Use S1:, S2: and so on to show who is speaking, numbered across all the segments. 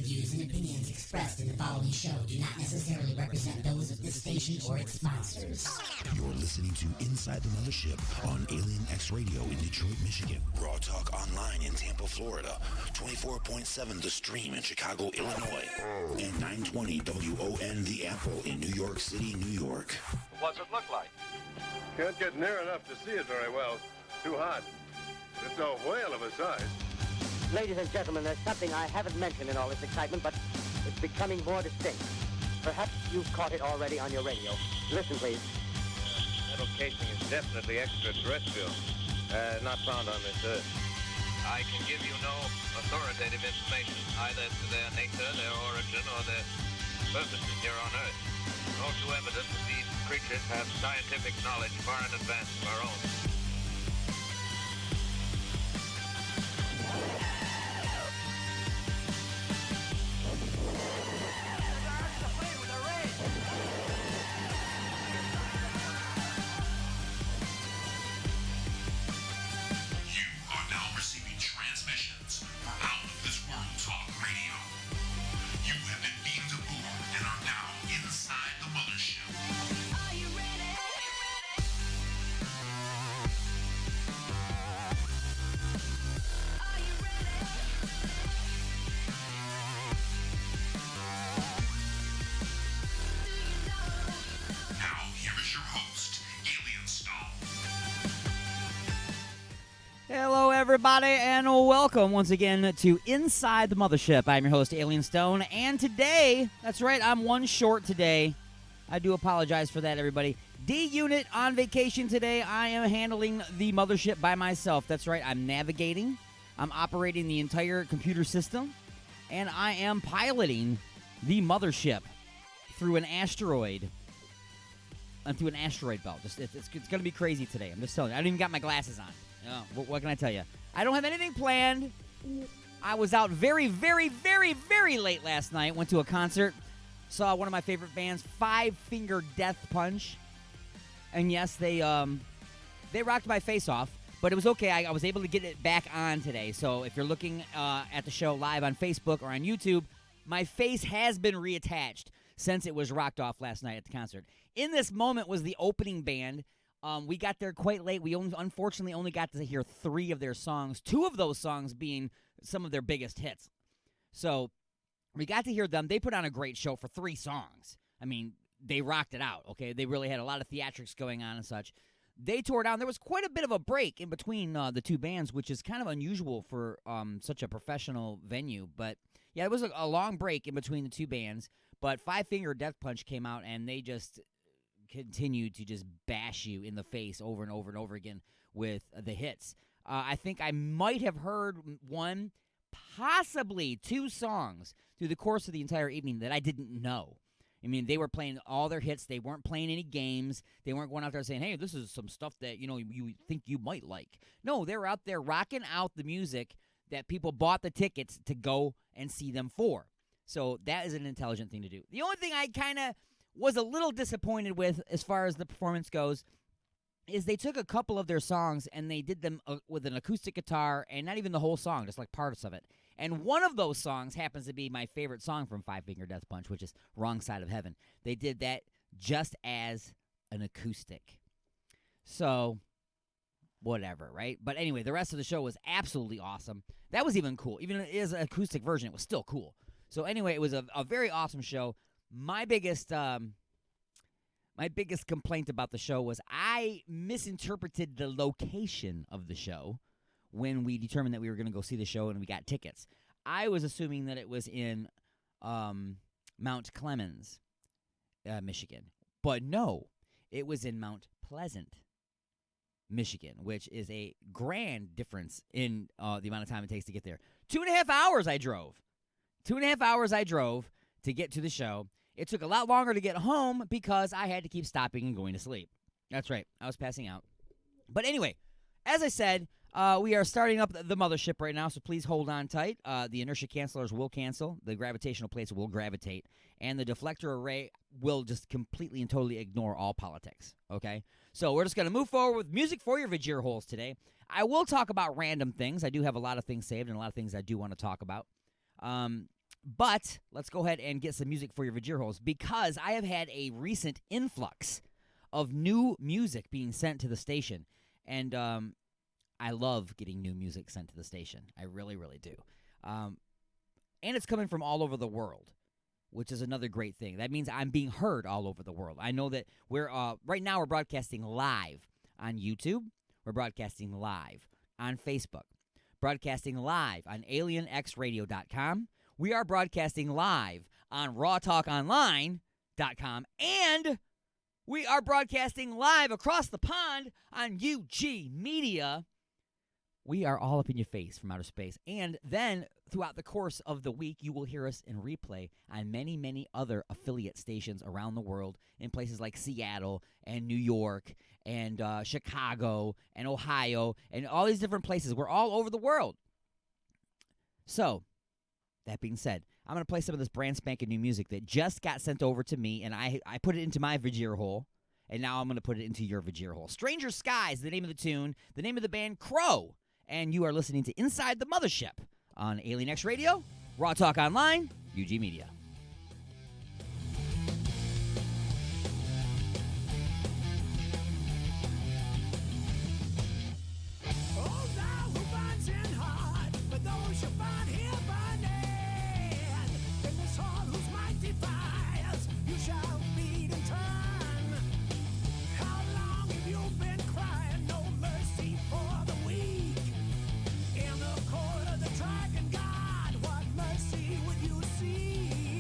S1: views and opinions expressed in the following show do not necessarily represent those of this station or its sponsors.
S2: You're listening to Inside the Mothership on Alien X Radio in Detroit, Michigan. Raw Talk Online in Tampa, Florida. 24.7 The Stream in Chicago, Illinois. And 920 WON The Apple in New York City, New York.
S3: What's it look like?
S4: Can't get near enough to see it very well. Too hot. It's a whale of a size.
S5: Ladies and gentlemen, there's something I haven't mentioned in all this excitement, but it's becoming more distinct. Perhaps you've caught it already on your radio. Listen, please.
S4: Metal casing is definitely extraterrestrial. Not found on this Earth.
S3: I can give you no authoritative information, either as to their nature, their origin, or their purposes here on Earth. It's all too evident that these creatures have scientific knowledge far in advance of our own.
S6: Hello, everybody, and welcome once again to Inside the Mothership. I'm your host, Alien Stone, and today, that's right, I'm one short today. I do apologize for that, everybody. D-Unit on vacation today. I am handling the Mothership by myself. That's right, I'm navigating, I'm operating the entire computer system, and I am piloting the Mothership through an asteroid. Through an asteroid belt. It's going to be crazy today. I'm just telling you. I don't even got my glasses on. What can I tell you? I don't have anything planned. I was out very, very, very, very late last night. Went to a concert. Saw one of my favorite bands, Five Finger Death Punch. And yes, they rocked my face off. But it was okay. I was able to get it back on today. So if you're looking at the show live on Facebook or on YouTube, my face has been reattached since it was rocked off last night at the concert. In this moment was the opening band. We got there quite late. We unfortunately only got to hear 3 of their songs, 2 of those songs being some of their biggest hits. So we got to hear them. They put on a great show for 3 songs. I mean, they rocked it out, okay? They really had a lot of theatrics going on and such. They tore down. There was quite a bit of a break in between the 2 bands, which is kind of unusual for such a professional venue. But, yeah, it was a long break in between the 2 bands. But Five Finger Death Punch came out, and they just continued to just bash you in the face over and over and over again with the hits. I think I might have heard 1, possibly 2 songs through the course of the entire evening that I didn't know. I mean, they were playing all their hits. They weren't playing any games. They weren't going out there saying, hey, this is some stuff that, you think you might like. No, they were out there rocking out the music that people bought the tickets to go and see them for. So that is an intelligent thing to do. The only thing I kind of was a little disappointed with as far as the performance goes is they took a couple of their songs and they did them with an acoustic guitar and not even the whole song, just like parts of it. And one of those songs happens to be my favorite song from Five Finger Death Punch, which is Wrong Side of Heaven. They did that just as an acoustic. So, whatever, right? But anyway, the rest of the show was absolutely awesome. That was even cool. Even if it is an acoustic version, it was still cool. So anyway, it was a very awesome show. My biggest complaint about the show was I misinterpreted the location of the show when we determined that we were going to go see the show and we got tickets. I was assuming that it was in Mount Clemens, Michigan. But no, it was in Mount Pleasant, Michigan, which is a grand difference in the amount of time it takes to get there. 2.5 hours I drove. 2.5 hours I drove to get to the show. It took a lot longer to get home because I had to keep stopping and going to sleep. That's right. I was passing out. But anyway, as I said, we are starting up the Mothership right now, so please hold on tight. The inertia cancelers will cancel. The gravitational plates will gravitate. And the deflector array will just completely and totally ignore all politics. Okay? So we're just going to move forward with music for your Vajir holes today. I will talk about random things. I do have a lot of things saved and a lot of things I do want to talk about. But let's go ahead and get some music for your Vajir holes, because I have had a recent influx of new music being sent to the station. And I love getting new music sent to the station. I really, really do. And it's coming from all over the world, which is another great thing. That means I'm being heard all over the world. I know that we're right now we're broadcasting live on YouTube. We're broadcasting live on Facebook. Broadcasting live on alienxradio.com. We are broadcasting live on rawtalkonline.com. And we are broadcasting live across the pond on UG Media. We are all up in your face from outer space. And then throughout the course of the week, you will hear us in replay on many, many other affiliate stations around the world in places like Seattle and New York and Chicago and Ohio and all these different places. We're all over the world. So, that being said, I'm going to play some of this brand spanking new music that just got sent over to me, and I put it into my Vajir hole, and now I'm going to put it into your Vajir hole. Stranger Skies, the name of the tune, the name of the band, Crow, and you are listening to Inside the Mothership on Alien X Radio, Raw Talk Online, UG Media.
S7: In the court of the dragon god, what mercy would you see?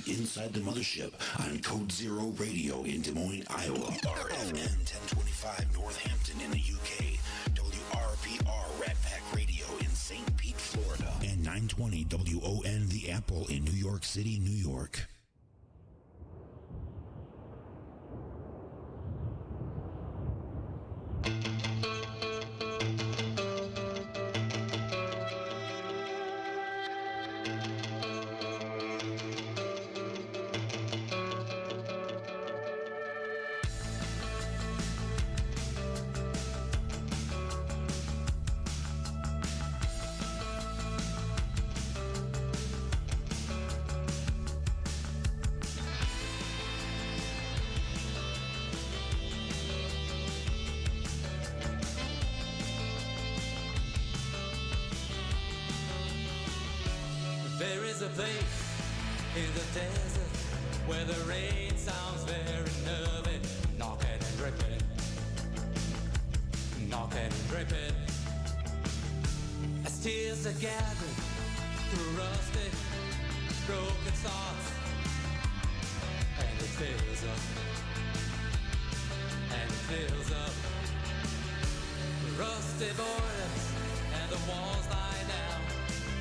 S2: Inside the Mothership on Code Zero Radio in Des Moines, Iowa. RFN 1025 Northampton in the UK. WRPR Rat Pack Radio in St. Pete, Florida. And 920 WON The Apple in New York City, New York.
S7: There is a place in the desert where the rain sounds very nervy, knocking and dripping, knocking and dripping. As tears are gathered through rusty, broken thoughts, and it fills up, and it fills up. Rusty boilers and the walls lie down,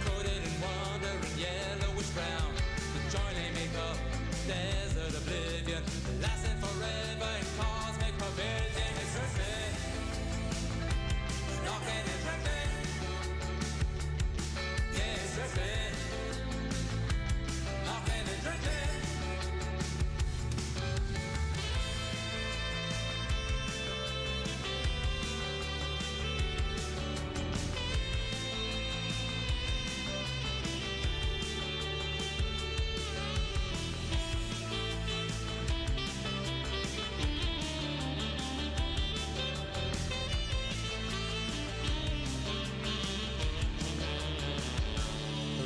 S7: coated in wandering yellowish brown. The joy they make up, desert oblivion, lasting forever in cosmic pavilion. It's dripping, knocking and dripping. Yeah, it's dripping, knocking and dripping.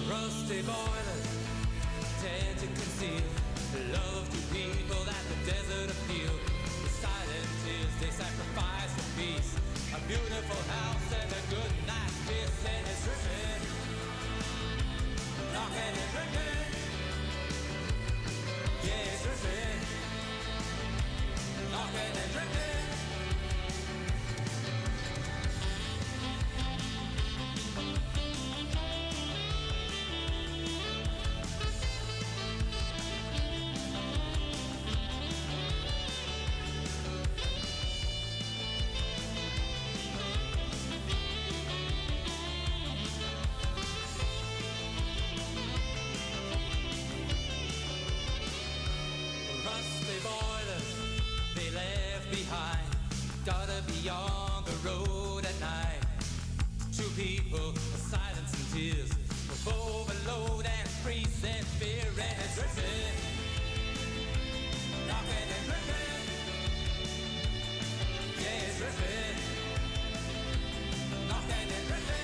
S7: Rusty boilers tend to conceal the love to people that the desert appeal. The silent tears they sacrifice for peace, a beautiful house and a good night's kiss, and it's dripping, knocking and dripping. Yeah, it's dripping, knocking and dripping. Rusty boilers they left behind, gotta be on the road at night. Two people, silence and tears, with overload and freezing fear, and it's dripping, knocking and dripping. Yeah, it's dripping, knocking and dripping.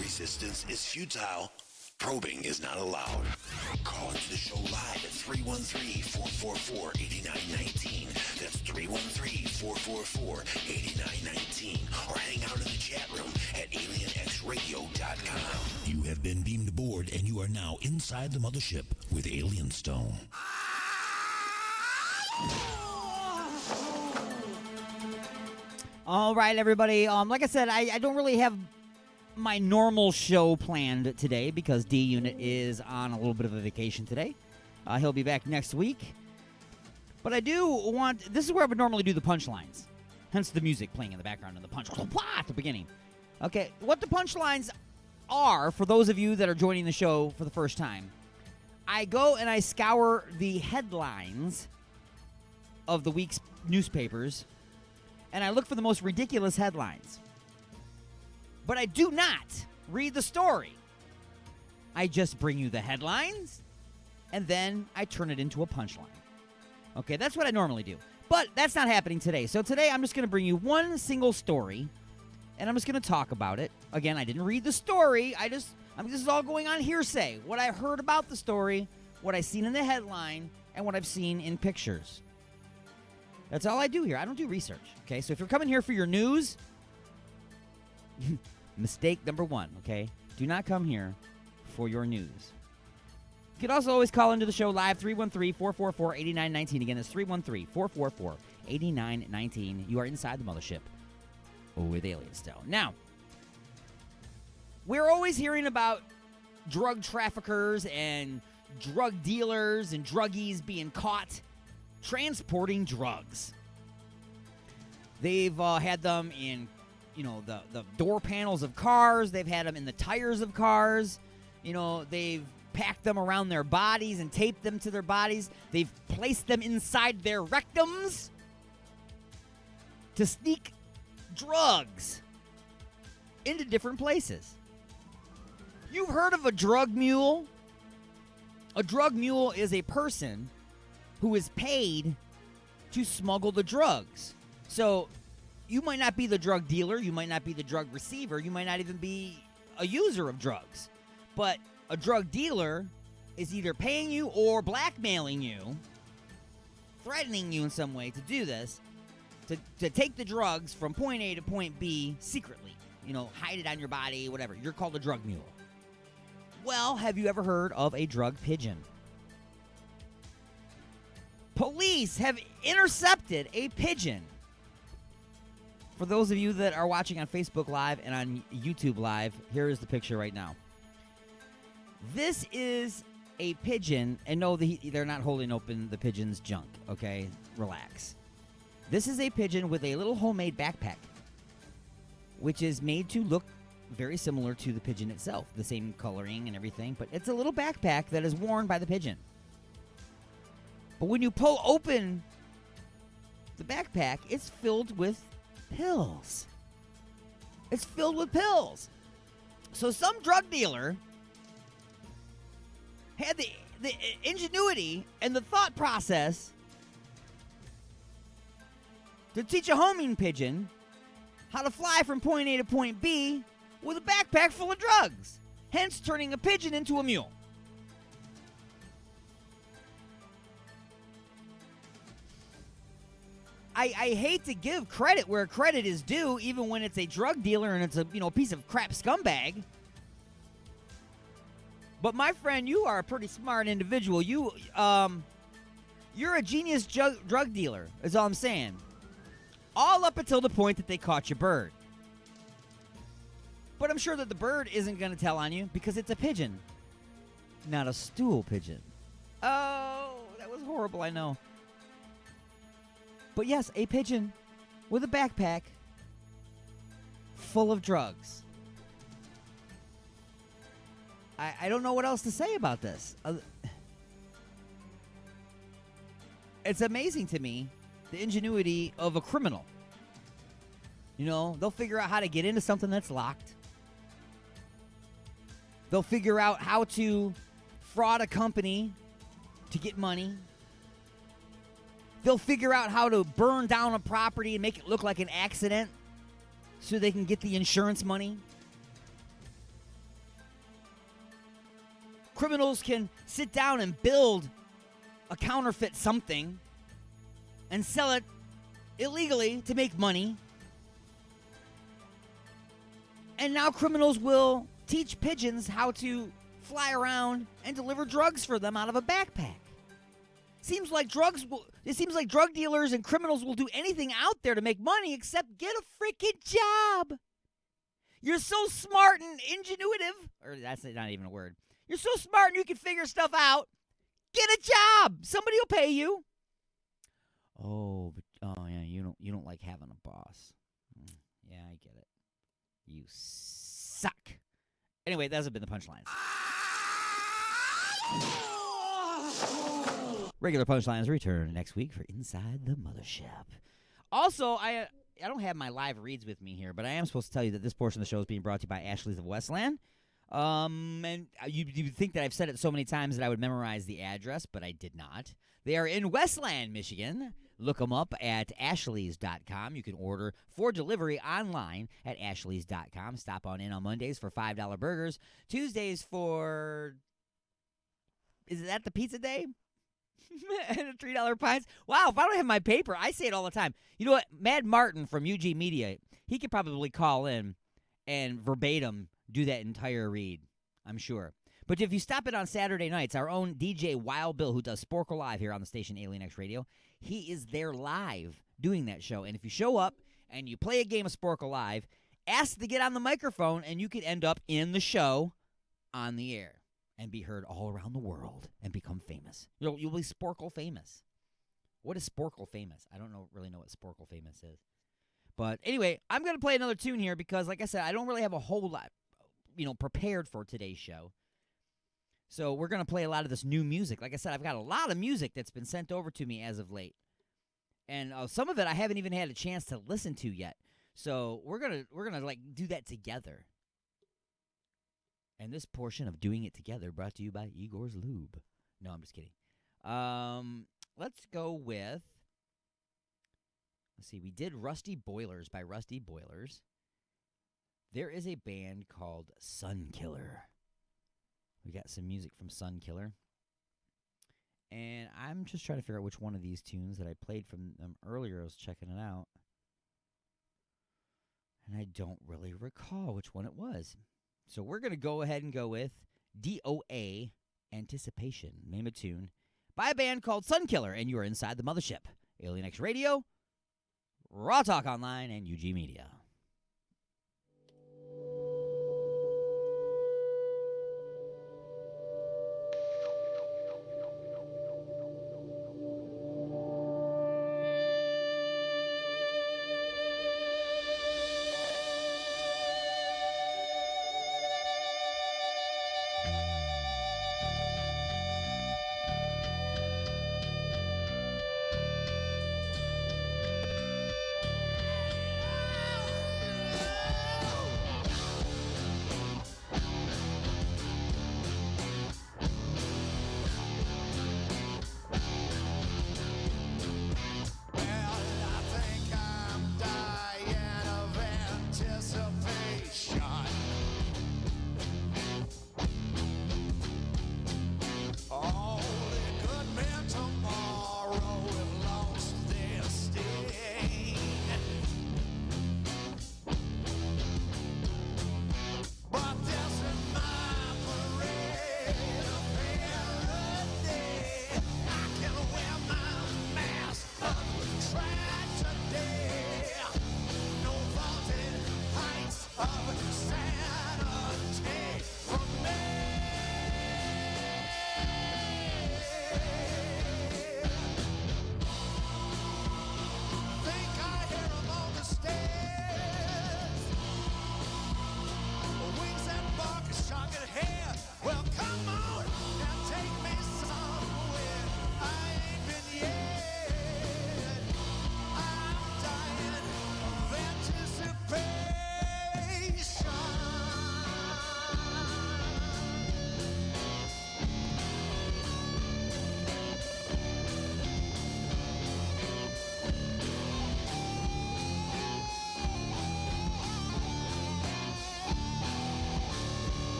S2: Resistance is futile. Probing is not allowed. Call into the show live at 313-444-8919. That's 313-444-8919. Or hang out in the chat room at alienxradio.com. You have been beamed aboard, and you are now inside the mothership with Alien Stone.
S6: All right, everybody. Like I said, I don't really have my normal show planned today because D-Unit is on a little bit of a vacation today. He'll be back next week. But I do want... This is where I would normally do the punchlines. Hence the music playing in the background and the punch at the beginning. Okay, what the punchlines are, for those of you that are joining the show for the first time, I go and I scour the headlines of the week's newspapers, and I look for the most ridiculous headlines. But I do not read the story. I just bring you the headlines, and then I turn it into a punchline. Okay, that's what I normally do. But that's not happening today. So today I'm just going to bring you one single story, and I'm just going to talk about it. Again, I didn't read the story. This is all going on hearsay. What I heard about the story, what I seen in the headline, and what I've seen in pictures. That's all I do here. I don't do research. Okay, so if you're coming here for your news, mistake number one, okay? Do not come here for your news. You can also always call into the show live, 313-444-8919. Again, it's 313-444-8919. You are inside the Mothership with Alien Stone. Now, we're always hearing about drug traffickers and drug dealers and druggies being caught transporting drugs. They've had them in, the door panels of cars. They've had them in the tires of cars. They've packed them around their bodies and taped them to their bodies. They've placed them inside their rectums to sneak drugs into different places. You've heard of a drug mule? A drug mule is a person who is paid to smuggle the drugs. So you might not be the drug dealer, you might not be the drug receiver, you might not even be a user of drugs. But a drug dealer is either paying you or blackmailing you, threatening you in some way to do this, to take the drugs from point A to point B secretly. Hide it on your body, whatever. You're called a drug mule. Well, have you ever heard of a drug pigeon? Police have intercepted a pigeon. For those of you that are watching on Facebook Live and on YouTube Live, here is the picture right now. This is a pigeon, and no, they're not holding open the pigeon's junk, okay? Relax. This is a pigeon with a little homemade backpack, which is made to look very similar to the pigeon itself, the same coloring and everything, but it's a little backpack that is worn by the pigeon. But when you pull open the backpack, it's filled with pills. It's filled with pills. So some drug dealer had the ingenuity and the thought process to teach a homing pigeon how to fly from point A to point B with a backpack full of drugs, hence turning a pigeon into a mule. I hate to give credit where credit is due, even when it's a drug dealer and it's a piece of crap scumbag. But my friend, you are a pretty smart individual. You're a genius drug dealer, is all I'm saying. All up until the point that they caught your bird. But I'm sure that the bird isn't going to tell on you because it's a pigeon, not a stool pigeon. Oh, that was horrible, I know. But yes, a pigeon with a backpack full of drugs. I don't know what else to say about this. It's amazing to me, the ingenuity of a criminal. They'll figure out how to get into something that's locked. They'll figure out how to fraud a company to get money. They'll figure out how to burn down a property and make it look like an accident so they can get the insurance money. Criminals can sit down and build a counterfeit something and sell it illegally to make money. And now criminals will teach pigeons how to fly around and deliver drugs for them out of a backpack. It seems like drug dealers and criminals will do anything out there to make money except get a freaking job. You're so smart and ingenuitive, or that's not even a word. You're so smart and you can figure stuff out. Get a job. Somebody will pay you. Oh yeah, you don't like having a boss. Yeah, I get it. You suck Anyway, those have been the punchlines. Regular punchlines return next week for Inside the Mothership. Also, I don't have my live reads with me here, but I am supposed to tell you that this portion of the show is being brought to you by Ashley's of Westland. And you think that I've said it so many times that I would memorize the address, but I did not. They are in Westland, Michigan. Look them up at ashleys.com. You can order for delivery online at ashleys.com. Stop on in on Mondays for $5 burgers. Tuesdays for... Is that the pizza day? And $3 pints. Wow, if I don't have my paper, I say it all the time. You know what? Mad Martin from UG Media, he could probably call in and verbatim do that entire read, I'm sure. But if you stop in on Saturday nights, our own DJ Wild Bill, who does Sporkle Live here on the station Alien X Radio, he is there live doing that show. And if you show up and you play a game of Sporkle Live, ask to get on the microphone, and you could end up in the show on the air and be heard all around the world and become famous. You'll be Sporkle famous. What is Sporkle famous? I don't really know what Sporkle famous is. But anyway, I'm going to play another tune here because, like I said, I don't really have a whole lot, prepared for today's show. So we're going to play a lot of this new music. Like I said, I've got a lot of music that's been sent over to me as of late. And some of it I haven't even had a chance to listen to yet. So we're gonna like do that together. And this portion of Doing It Together brought to you by Igor's Lube. No, I'm just kidding. Let's go with, let's see, we did Rusty Boilers by Rusty Boilers. There is a band called Sun Killer. We got some music from Sun Killer. And I'm just trying to figure out which one of these tunes that I played from them earlier. I was checking it out. And I don't really recall which one it was. So we're going to go ahead and go with DOA Anticipation, name a tune, by a band called Sun Killer, and you are inside the Mothership. Alien X Radio, Raw Talk Online, and UG Media.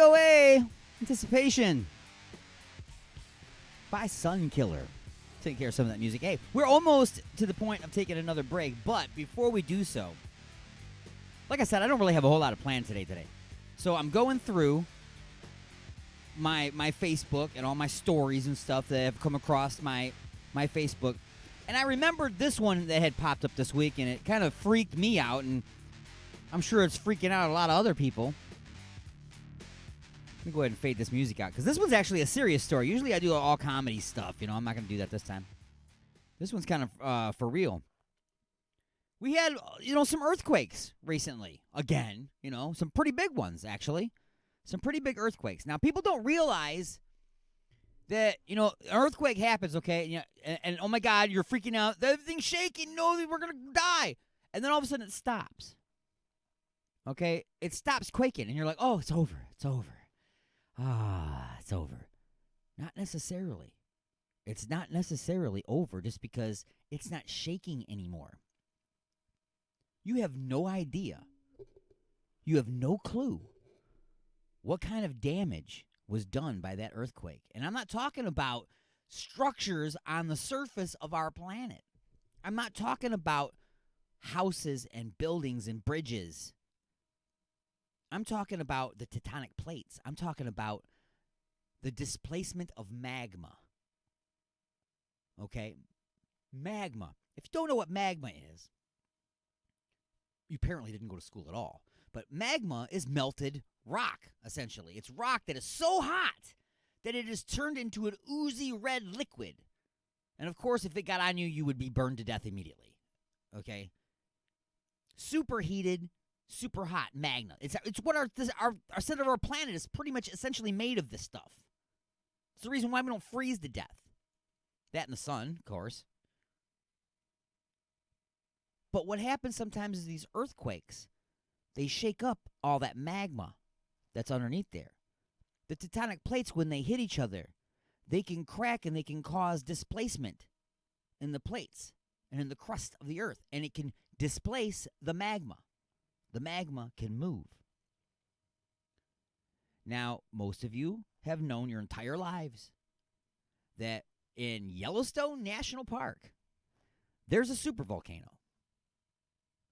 S6: DOA Anticipation by Sun Killer. Take care of some of that music. Hey, we're almost to the point of taking another break, but before we do so, like I said, I don't really have a whole lot of planned today. So I'm going through my Facebook and all my stories and stuff that have come across my Facebook. And I remembered this one that had popped up this week, and it kind of freaked me out, and I'm sure it's freaking out a lot of other people. Let me go ahead and fade this music out, because this one's actually a serious story. Usually I do all comedy stuff. I'm not going to do that this time. This one's kind of for real. We had, some earthquakes recently. Again, some pretty big ones, actually. Some pretty big earthquakes. Now, people don't realize that, an earthquake happens, okay? And oh my God, you're freaking out. Everything's shaking. No, we're going to die. And then all of a sudden it stops. Okay? It stops quaking. And you're like, oh, it's over. It's over. It's over. Not necessarily. It's not necessarily over just because it's not shaking anymore. You have no idea. You have no clue what kind of damage was done by that earthquake. And I'm not talking about structures on the surface of our planet. I'm not talking about houses and buildings and bridges. I'm talking about the tectonic plates. I'm talking about the displacement of magma. Okay? Magma. If you don't know what magma is, you apparently didn't go to school at all. But magma is melted rock, essentially. It's rock that is so hot that it is turned into an oozy red liquid. And of course, if it got on you, you would be burned to death immediately. Okay? Superheated, super hot magma. It's what our center of our planet is pretty much essentially made of this stuff. It's the reason why we don't freeze to death. That and the sun, of course. But what happens sometimes is these earthquakes, they shake up all that magma that's underneath there. The tectonic plates, when they hit each other, they can crack and they can cause displacement in the plates and in the crust of the earth. And it can displace the magma. The magma can move. Now, most of you have known your entire lives that in Yellowstone National Park, there's a supervolcano.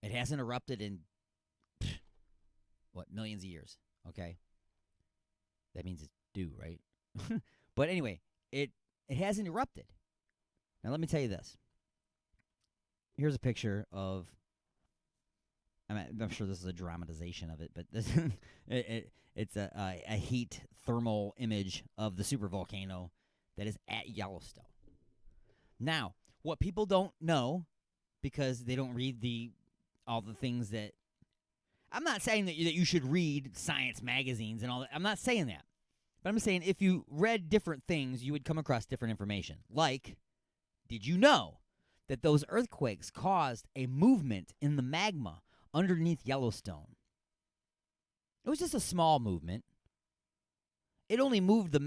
S6: It hasn't erupted in, millions of years, okay? That means it's due, right? But anyway, it hasn't erupted. Now, let me tell you this. Here's a picture of, I'm sure this is a dramatization of it, but this it's a heat thermal image of the supervolcano that is at Yellowstone. Now, what people don't know, because they don't read all the things that... I'm not saying that you should read science magazines and all that. I'm not saying that. But I'm saying if you read different things, you would come across different information. Like, did you know that those earthquakes caused a movement in the magma underneath Yellowstone? It was just a small movement. It only moved the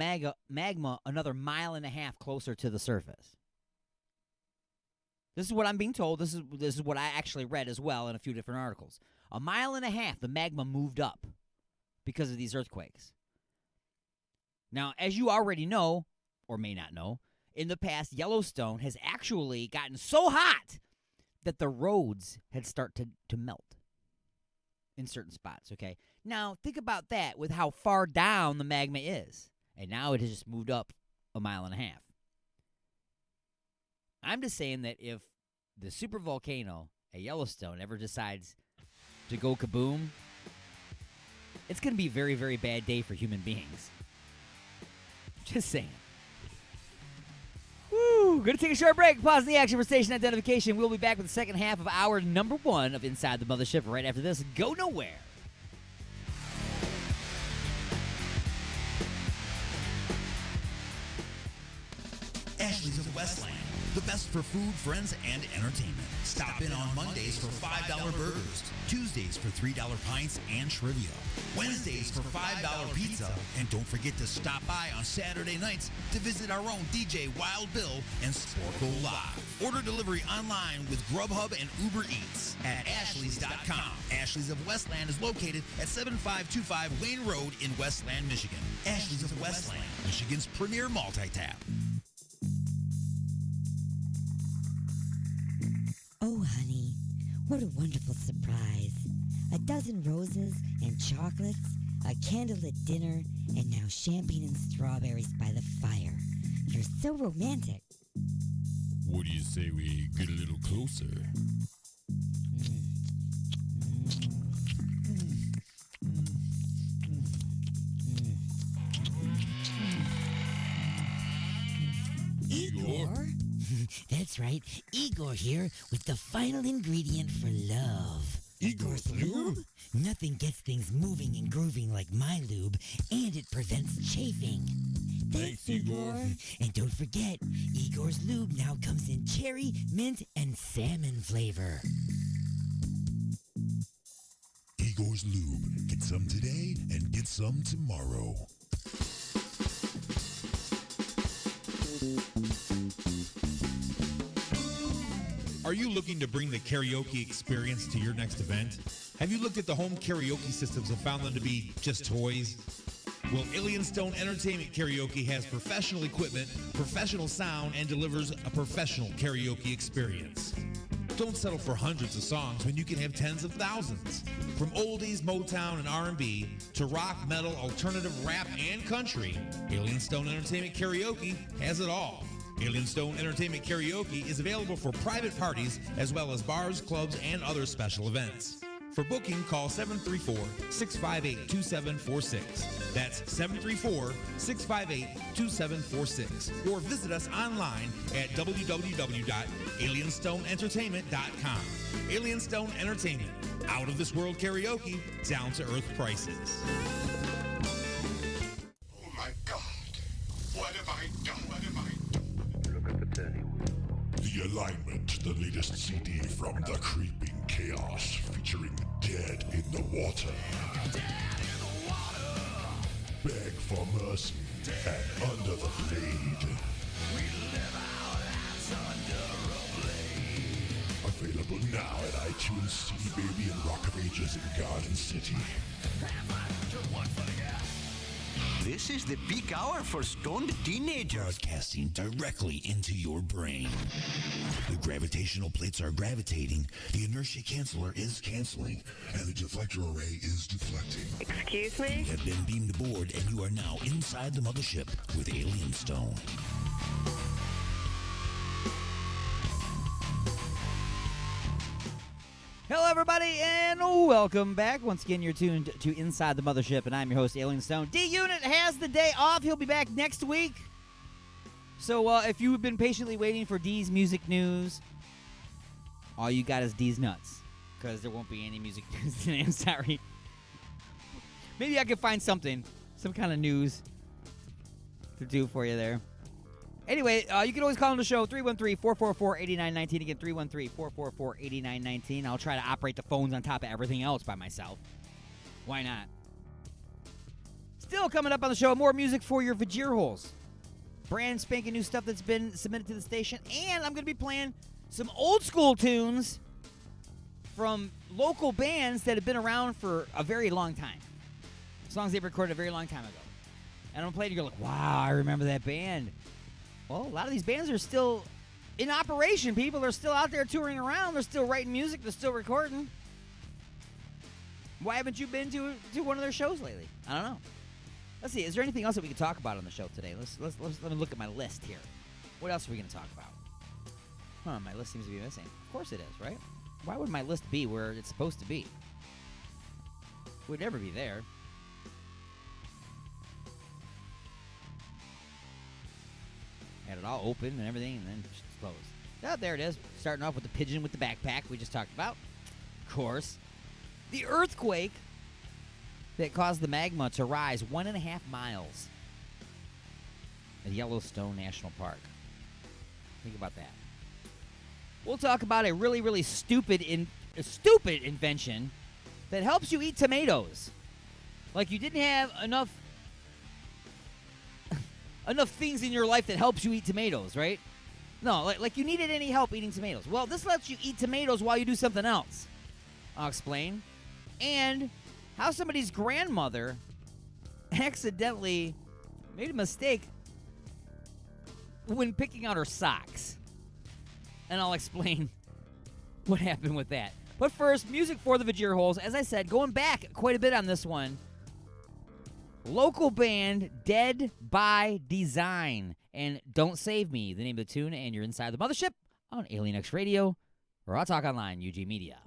S6: magma another 1.5 miles closer to the surface. This is what I'm being told. This is what I actually read as well in a few different articles. 1.5 miles, the magma moved up because of these earthquakes. Now, as you already know, or may not know, in the past, Yellowstone has actually gotten so hot that the roads had started to melt in certain spots, okay? Now, think about that with how far down the magma is. And now it has just moved up 1.5 miles. I'm just saying that if the supervolcano at Yellowstone ever decides to go kaboom, it's going to be a very, very bad day for human beings. Just saying. Woo! Going to take a short break. Pause the action for station identification. We'll be back with the second half of hour number 1 of Inside the Mothership right after this. Go nowhere.
S2: Ashley's of Westland. The best for food, friends, and entertainment. Stop in on Mondays for $5 burgers, Tuesdays for $3 pints and trivia, Wednesdays for $5 pizza, and don't forget to stop by on Saturday nights to visit our own DJ Wild Bill and Sporkle Live. Order delivery online with Grubhub and Uber Eats at Ashley's.com. Ashley's of Westland is located at 7525 Wayne Road in Westland, Michigan. Ashley's of Westland, Michigan's premier multi-tap.
S8: Oh, honey, what a wonderful surprise. A dozen roses and chocolates, a candlelit dinner, and now champagne and strawberries by the fire. You're so romantic.
S9: What do you say we get a little closer?
S8: Igor? That's right, Igor here with the final ingredient for love.
S9: Igor's lube?
S8: Nothing gets things moving and grooving like my lube, and it prevents chafing.
S9: Thanks, Igor.
S8: And don't forget, Igor's lube now comes in cherry, mint, and salmon flavor.
S2: Igor's Lube. Get some today and get some tomorrow.
S10: Are you looking to bring the karaoke experience to your next event? Have you looked at the home karaoke systems and found them to be just toys? Well, Alien Stone Entertainment Karaoke has professional equipment, professional sound, and delivers a professional karaoke experience. Don't settle for hundreds of songs when you can have tens of thousands. From oldies, Motown, and R&B to rock, metal, alternative, rap, and country, Alien Stone Entertainment Karaoke has it all. Alien Stone Entertainment Karaoke is available for private parties as well as bars, clubs, and other special events. For booking, call 734-658-2746. That's 734-658-2746. Or visit us online at www.alienstoneentertainment.com. Alien Stone Entertainment. Out of this world karaoke, down to earth prices.
S2: Oh my God. What have I done? What have I done?
S4: Look at the turning wheel.
S2: The Alignment, the latest CD from The Creeping Chaos, featuring Dead in the Water. Dead in the water. Beg for mercy and Under the Blade. We live our lives under a blade. Available now at iTunes, CD Baby, and Rock of Ages in Garden City.
S11: This is the peak hour for stoned teenagers.
S2: Broadcasting directly into your brain. The gravitational plates are gravitating, the inertia canceller is canceling, and the deflector array is deflecting.
S12: Excuse me?
S2: You have been beamed aboard, and you are now inside the mothership with Alien Stone.
S6: Hello, everybody, and welcome back. Once again, you're tuned to Inside the Mothership, and I'm your host, Alien Stone. D-Unit has the day off. He'll be back next week. So if you've been patiently waiting for D's music news, all you got is D's nuts, because there won't be any music news today. I'm sorry. Maybe I could find something, some kind of news to do for you there. Anyway, you can always call on the show, 313-444-8919. Again, 313-444-8919. I'll try to operate the phones on top of everything else by myself. Why not? Still coming up on the show, more music for your Vajir holes. Brand spanking new stuff that's been submitted to the station. And I'm going to be playing some old school tunes from local bands that have been around for a very long time. Songs they've recorded a very long time ago. And I'm going to play it and you're like, wow, I remember that band. Well, a lot of these bands are still in operation. People are still out there touring around. They're still writing music. They're still recording. Why haven't you been to one of their shows lately? I don't know. Let's see. Is there anything else that we can talk about on the show today? Let me look at my list here. What else are we going to talk about? My list seems to be missing. Of course it is, right? Why would my list be where it's supposed to be? It would never be there. Had it all open and everything, and then just closed. Oh, there it is. Starting off with the pigeon with the backpack we just talked about. Of course. The earthquake that caused the magma to rise 1.5 miles at Yellowstone National Park. Think about that. we'll talk about a really, really stupid invention that helps you eat tomatoes. Like you didn't have enough things in your life that helps you eat tomatoes, right? No, like you needed any help eating tomatoes. Well, this lets you eat tomatoes while you do something else. I'll explain. And how somebody's grandmother accidentally made a mistake when picking out her socks. And I'll explain what happened with that. But first, music for the Vajir Holes. As I said, going back quite a bit on this one. Local band Dead by Design and Don't Save Me, the name of the tune, and you're inside the Mothership on Alien X Radio, Raw Talk Online, UG Media.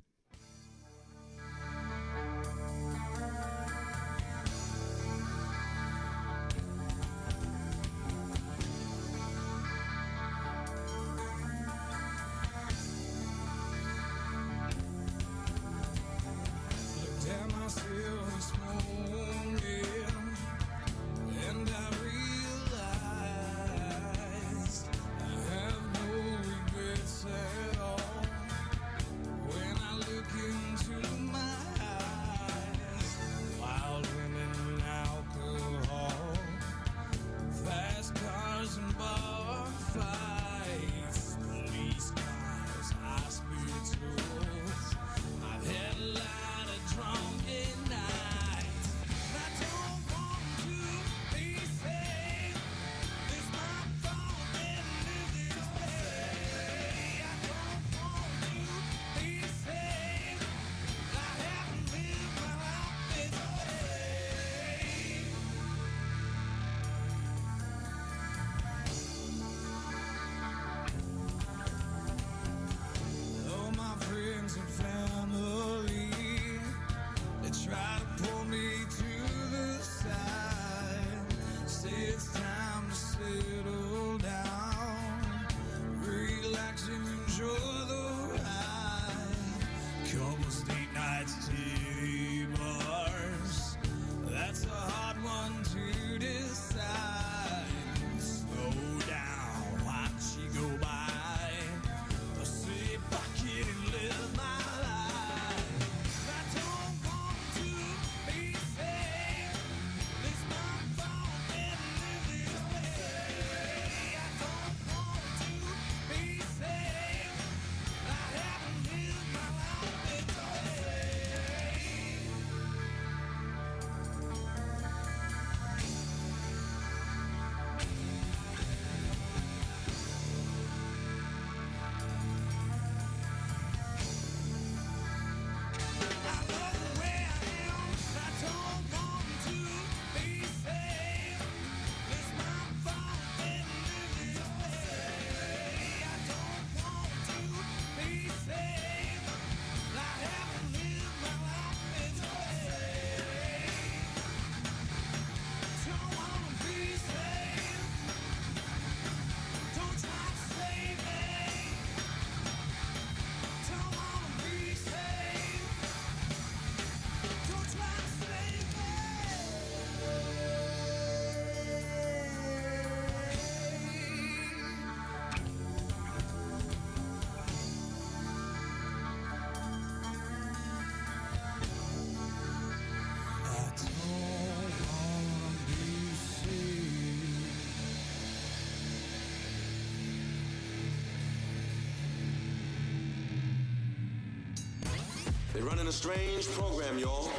S12: They're running a strange program, y'all.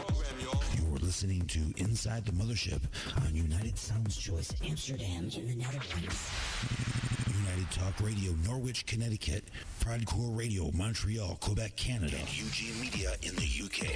S2: You're listening to Inside the Mothership on United Sounds
S1: Choice Amsterdam in the Netherlands.
S2: United Talk Radio, Norwich, Connecticut. Prodcore Radio, Montreal, Quebec, Canada. And UG Media in the UK.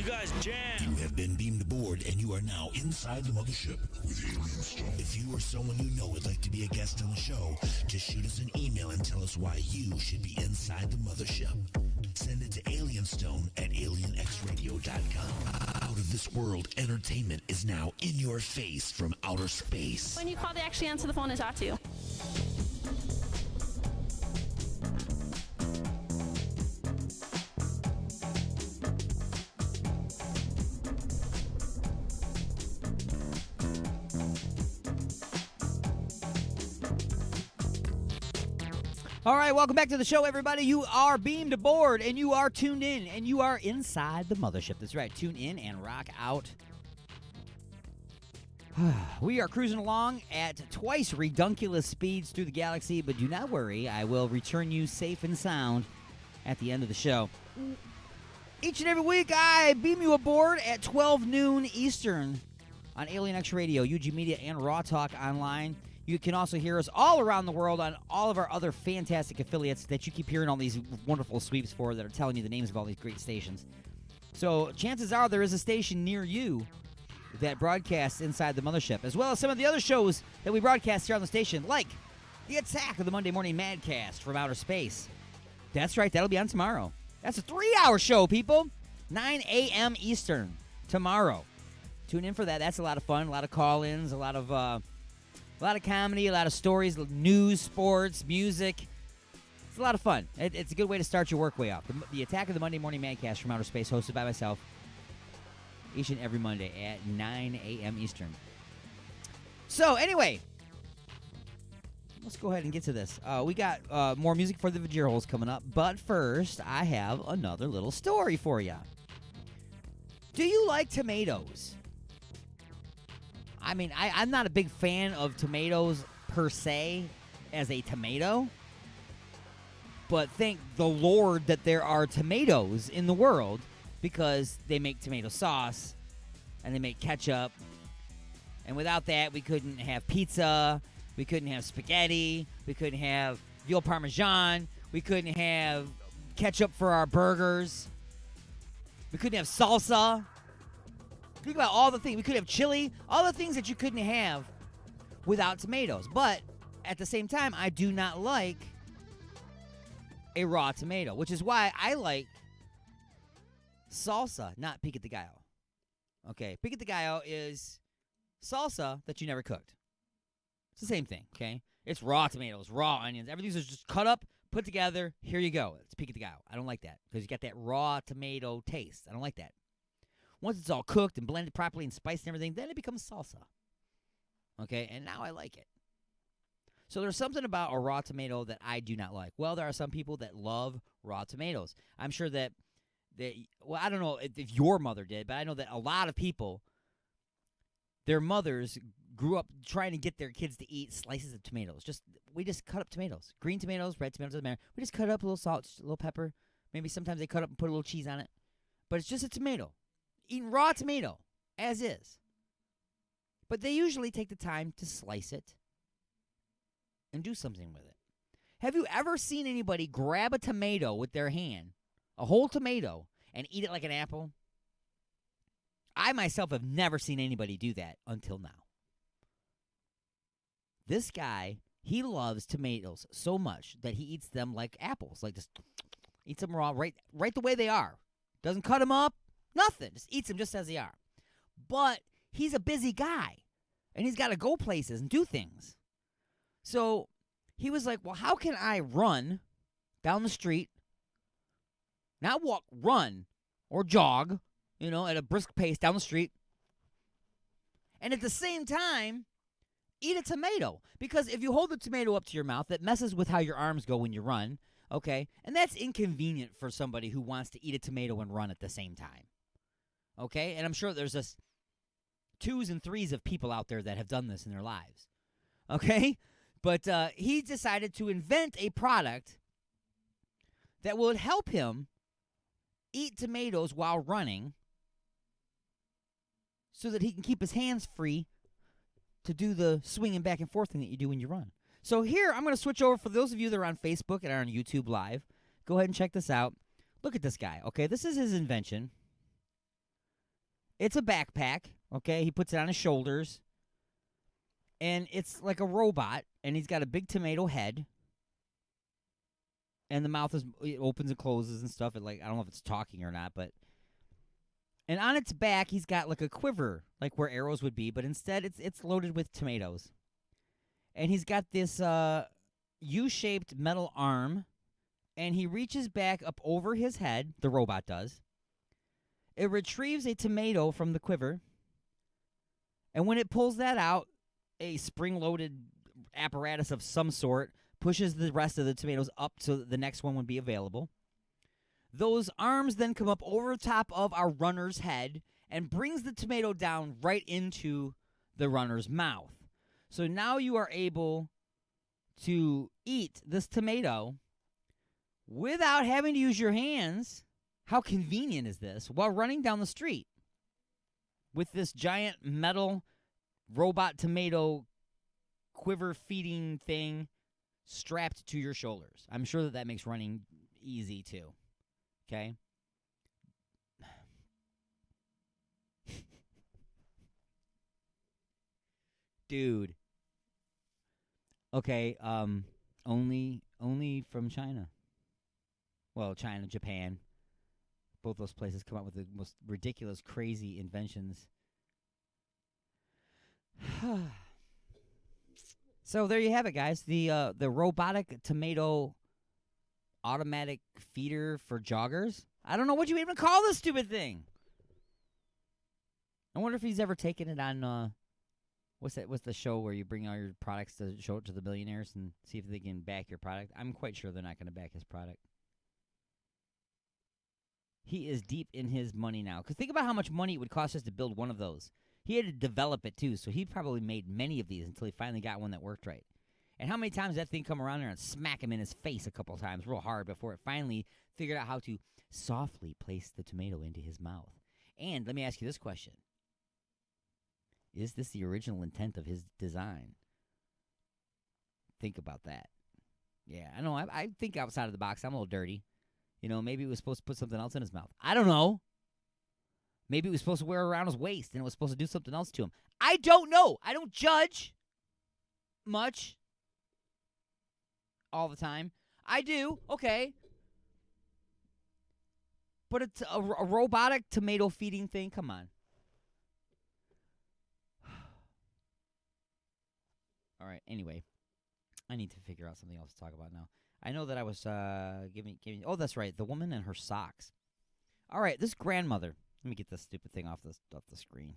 S13: guys jam.
S2: You have been beamed aboard, and you are now inside the mothership with Alien Stone. If you or someone you know would like to be a guest on the show, just shoot us an email and tell us why you should be inside the mothership. Send it to alienstone at alienxradio.com. Out of this world entertainment is now in your face from outer space.
S14: When you call, they actually answer the phone and talk to you.
S6: All right, welcome back to the show, everybody. You are beamed aboard, and you are tuned in, and you are inside the mothership. That's right. Tune in and rock out. We are cruising along at twice redunculous speeds through the galaxy, but do not worry. I will return you safe and sound at the end of the show. Each and every week, I beam you aboard at 12 noon Eastern on Alien X Radio, UG Media, and Raw Talk Online. You can also hear us all around the world on all of our other fantastic affiliates that you keep hearing all these wonderful sweeps for that are telling you the names of all these great stations. So chances are there is a station near you that broadcasts inside the mothership, as well as some of the other shows that we broadcast here on the station, like the Attack of the Monday Morning Madcast from outer space. That's right, that'll be on tomorrow. That's a 3-hour show, people. 9 a.m. Eastern tomorrow. Tune in for that. That's a lot of fun, a lot of call-ins, a lot of comedy, a lot of stories, news, sports, music. It's a lot of fun. It's a good way to start your work way off. The Attack of the Monday Morning Madcast from outer space, hosted by myself, each and every Monday at 9 a.m. Eastern. So, anyway, let's go ahead and get to this. We got more music for the Vajir holes coming up, but first, I have another little story for you. Do you like tomatoes? I mean, I'm not a big fan of tomatoes per se as a tomato, but thank the Lord that there are tomatoes in the world because they make tomato sauce and they make ketchup. And without that, we couldn't have pizza, we couldn't have spaghetti, we couldn't have veal parmesan, we couldn't have ketchup for our burgers, we couldn't have salsa. Think about all the things. We could have chili, all the things that you couldn't have without tomatoes. But at the same time, I do not like a raw tomato, which is why I like salsa, not pico de gallo. Okay, pico de gallo is salsa that you never cooked. It's the same thing, okay? It's raw tomatoes, raw onions. Everything's just cut up, put together. Here you go. It's pico de gallo. I don't like that because you got that raw tomato taste. I don't like that. Once it's all cooked and blended properly and spiced and everything, then it becomes salsa. Okay, and now I like it. So there's something about a raw tomato that I do not like. Well, there are some people that love raw tomatoes. I'm sure that well, I don't know if your mother did, but I know that a lot of people, their mothers grew up trying to get their kids to eat slices of tomatoes. We just cut up tomatoes. Green tomatoes, red tomatoes, doesn't matter. We just cut up a little salt, a little pepper. Maybe sometimes they cut up and put a little cheese on it. But it's just a tomato. Eating raw tomato, as is. But they usually take the time to slice it and do something with it. Have you ever seen anybody grab a tomato with their hand, a whole tomato, and eat it like an apple? I myself have never seen anybody do that until now. This guy, he loves tomatoes so much that he eats them like apples, like just eats them raw, right the way they are. Doesn't cut them up. Nothing. Just eats them just as they are. But he's a busy guy, and he's got to go places and do things. So he was like, well, how can I run down the street, not walk, run or jog, at a brisk pace down the street, and at the same time eat a tomato? Because if you hold the tomato up to your mouth, that messes with how your arms go when you run, okay? And that's inconvenient for somebody who wants to eat a tomato and run at the same time. Okay, and I'm sure there's just 2s and 3s of people out there that have done this in their lives. Okay, but he decided to invent a product that would help him eat tomatoes while running so that he can keep his hands free to do the swinging back and forth thing that you do when you run. So here, I'm going to switch over for those of you that are on Facebook and are on YouTube Live. Go ahead and check this out. Look at this guy, okay? This is his invention. It's a backpack, okay? He puts it on his shoulders, and it's like a robot, and he's got a big tomato head, and the mouth it opens and closes and stuff. I don't know if it's talking or not, but... And on its back, he's got like a quiver, like where arrows would be, but instead it's loaded with tomatoes. And he's got this U-shaped metal arm, and he reaches back up over his head, the robot does. It retrieves a tomato from the quiver, and when it pulls that out, a spring-loaded apparatus of some sort pushes the rest of the tomatoes up so that the next one would be available. Those arms then come up over top of our runner's head and brings the tomato down right into the runner's mouth. So now you are able to eat this tomato without having to use your hands. How convenient is this? While running down the street with this giant metal robot tomato quiver feeding thing strapped to your shoulders. I'm sure that makes running easy too. Okay? Dude. Okay, only from China. Well, China, Japan. Both those places come up with the most ridiculous, crazy inventions. So there you have it, guys. The robotic tomato automatic feeder for joggers. I don't know what you even call this stupid thing. I wonder if he's ever taken it on what's the show where you bring all your products to show it to the billionaires and see if they can back your product. I'm quite sure they're not going to back his product. He is deep in his money now. Because think about how much money it would cost us to build one of those. He had to develop it too, so he probably made many of these until he finally got one that worked right. And how many times did that thing come around there and smack him in his face a couple times real hard before it finally figured out how to softly place the tomato into his mouth. And let me ask you this question. Is this the original intent of his design? Think about that. Yeah, I know. I think outside of the box. I'm a little dirty. You know, maybe he was supposed to put something else in his mouth. I don't know. Maybe he was supposed to wear it around his waist and it was supposed to do something else to him. I don't know. I don't judge much all the time. I do. Okay. But it's a robotic tomato feeding thing. Come on. All right. Anyway, I need to figure out something else to talk about now. I know that I was giving. Oh, that's right. The woman and her socks. All right. This grandmother. Let me get this stupid thing off the screen.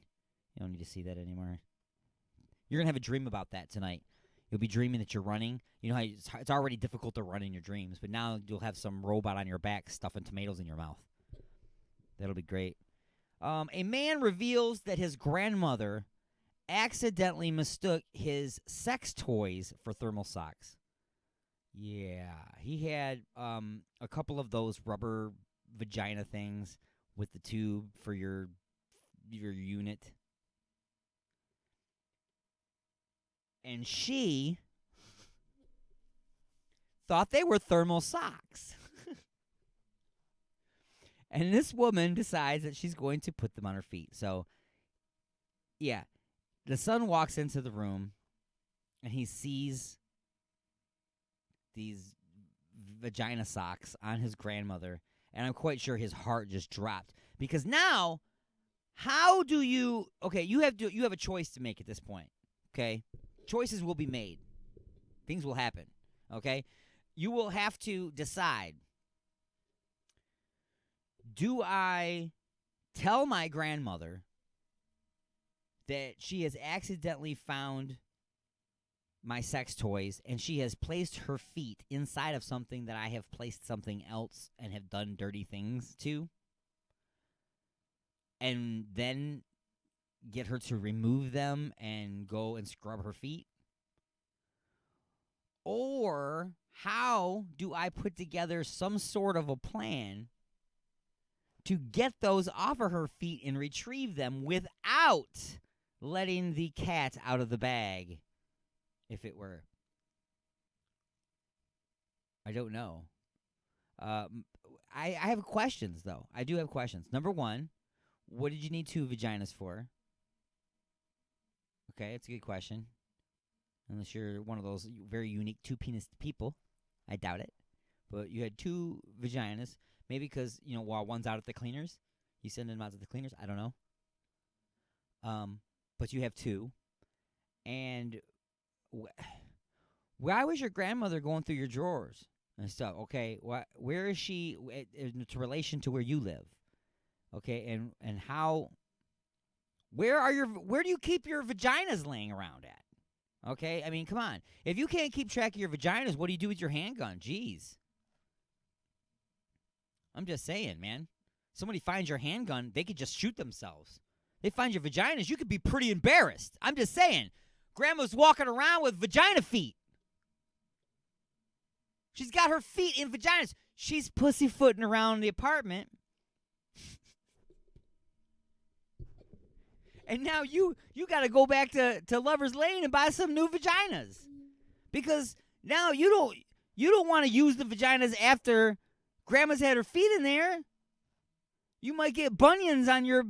S6: You don't need to see that anymore. You're going to have a dream about that tonight. You'll be dreaming that you're running. You know how it's already difficult to run in your dreams, but now you'll have some robot on your back stuffing tomatoes in your mouth. That'll be great. A man reveals that his grandmother accidentally mistook his sex toys for thermal socks. Yeah, he had a couple of those rubber vagina things with the tube for your unit. And she thought they were thermal socks. And this woman decides that she's going to put them on her feet. So, yeah, the son walks into the room, and he sees these vagina socks on his grandmother, and I'm quite sure his heart just dropped. Because now, how do you... Okay, you have a choice to make at this point, okay? Choices will be made. Things will happen, okay? You will have to decide, do I tell my grandmother that she has accidentally found my sex toys and she has placed her feet inside of something that I have placed something else and have done dirty things to, and then get her to remove them and go and scrub her feet? Or how do I put together some sort of a plan to get those off of her feet and retrieve them without letting the cat out of the bag, if it were? I don't know. I have questions, though. I do have questions. Number one, what did you need 2 vaginas for? Okay, it's a good question. Unless you're one of those very unique 2-penis people. I doubt it. But you had 2 vaginas. Maybe because, while one's out at the cleaners, you send them out to the cleaners. I don't know. But you have 2. And why was your grandmother going through your drawers and stuff? Okay, where is she in relation to where you live? Okay, and how? Where do you keep your vaginas laying around at? Okay, I mean, come on. If you can't keep track of your vaginas, what do you do with your handgun? Jeez. I'm just saying, man. Somebody finds your handgun, they could just shoot themselves. They find your vaginas, you could be pretty embarrassed. I'm just saying. Grandma's walking around with vagina feet. She's got her feet in vaginas. She's pussyfooting around the apartment. And now you got to go back to Lover's Lane and buy some new vaginas. Because now you don't want to use the vaginas after Grandma's had her feet in there. You might get bunions on your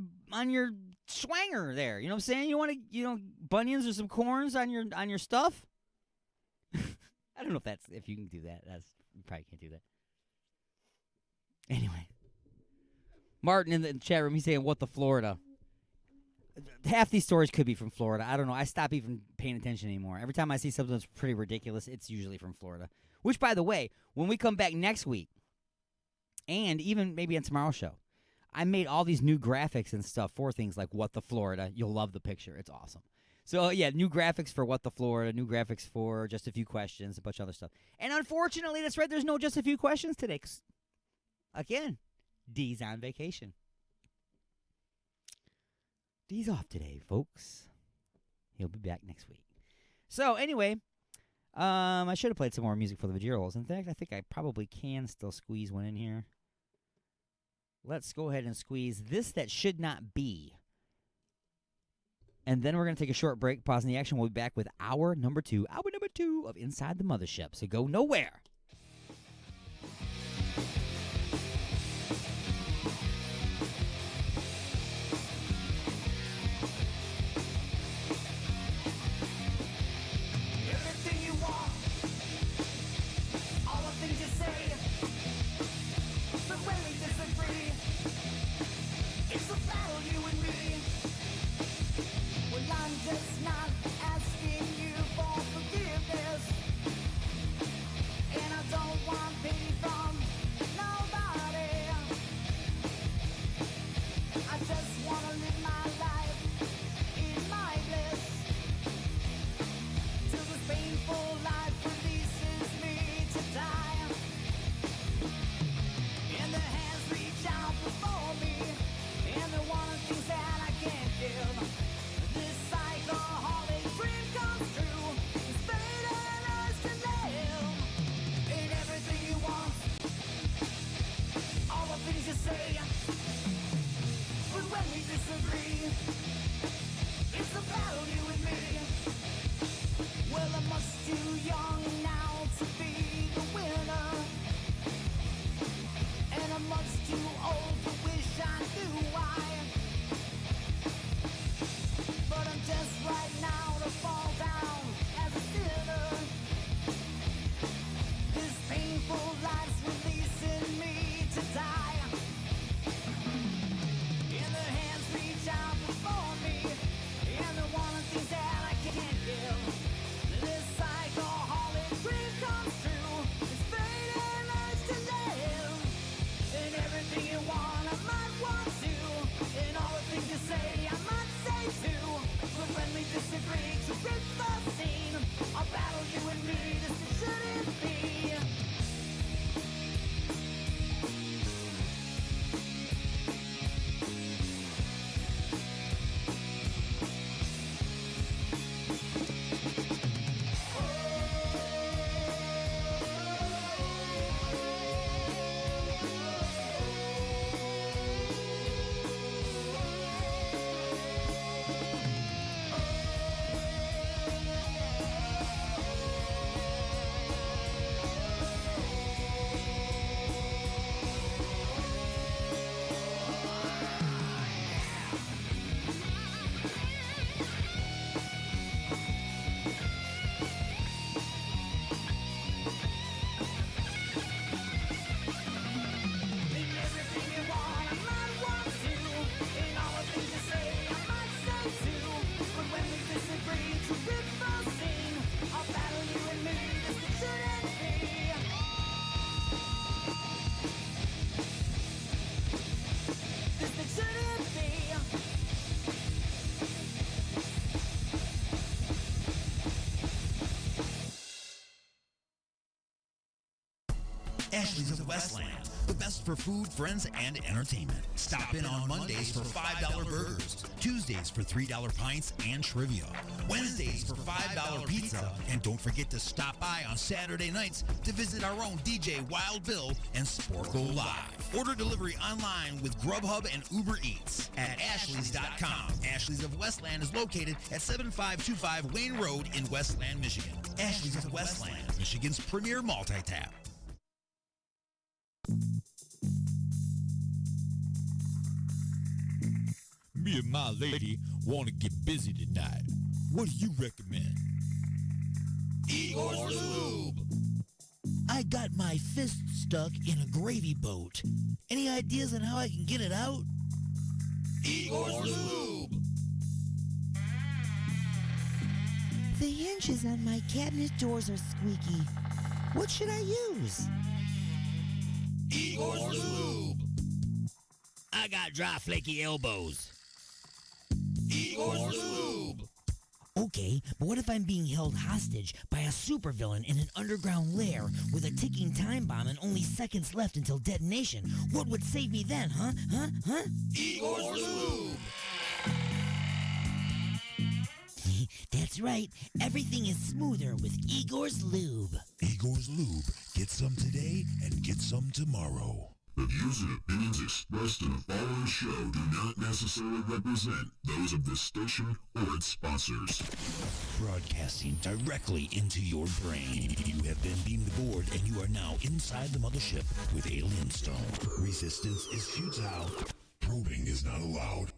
S6: swanger there. You know what I'm saying? You want to, bunions or some corns on your stuff? I don't know if you can do that. You probably can't do that. Anyway. Martin in the chat room, he's saying, what the Florida? Half these stories could be from Florida. I don't know. I stop even paying attention anymore. Every time I see something that's pretty ridiculous, it's usually from Florida. Which, by the way, when we come back next week, and even maybe on tomorrow's show, I made all these new graphics and stuff for things like What the Florida. You'll love the picture. It's awesome. So, yeah, new graphics for What the Florida, new graphics for Just a Few Questions, a bunch of other stuff. And unfortunately, that's right, there's no Just a Few Questions today. Again, D's on vacation. D's off today, folks. He'll be back next week. So, anyway, I should have played some more music for the Vagiros. In fact, I think I probably can still squeeze one in here. Let's go ahead and squeeze This That Should Not Be. And then we're going to take a short break, pausing the action. We'll be back with hour number 2 of Inside the Mothership. So go nowhere.
S7: Everything you want, all the things you say, but when we disagree, it's a battle, you and me. Well, I'm just not asking you for forgiveness, and
S2: Westland. The best for food, friends, and entertainment. Stop in on Mondays for $5 burgers, Tuesdays for $3 pints and trivia, Wednesdays for $5 pizza, and don't forget to stop by on Saturday nights to visit our own DJ Wild Bill and Sporkle Live. Order delivery online with Grubhub and Uber Eats at Ashley's.com. Ashley's of Westland is located at 7525 Wayne Road in Westland, Michigan. Ashley's of Westland, Michigan's premier multi-tap.
S9: Me and my lady want to get busy tonight. What do you recommend?
S2: Igor's Lube.
S13: I got my fist stuck in a gravy boat. Any ideas on how I can get it out?
S2: Igor's Lube.
S8: The hinges on my cabinet doors are squeaky. What should I use?
S2: Igor's Lube.
S13: I got dry, flaky elbows.
S2: Igor's Lube.
S13: Okay, but what if I'm being held hostage by a supervillain in an underground lair with a ticking time bomb and only seconds left until detonation? What would save me then, huh?
S2: Igor's Lube.
S13: That's right. Everything is smoother with Igor's Lube.
S2: Igor's Lube. Get some today and get some tomorrow.
S15: The views and opinions expressed in the following show do not necessarily represent those of this station or its sponsors.
S2: Broadcasting directly into your brain. You have been beamed aboard and you are now inside the mothership with Alien Stone. Resistance is futile. Probing is not allowed.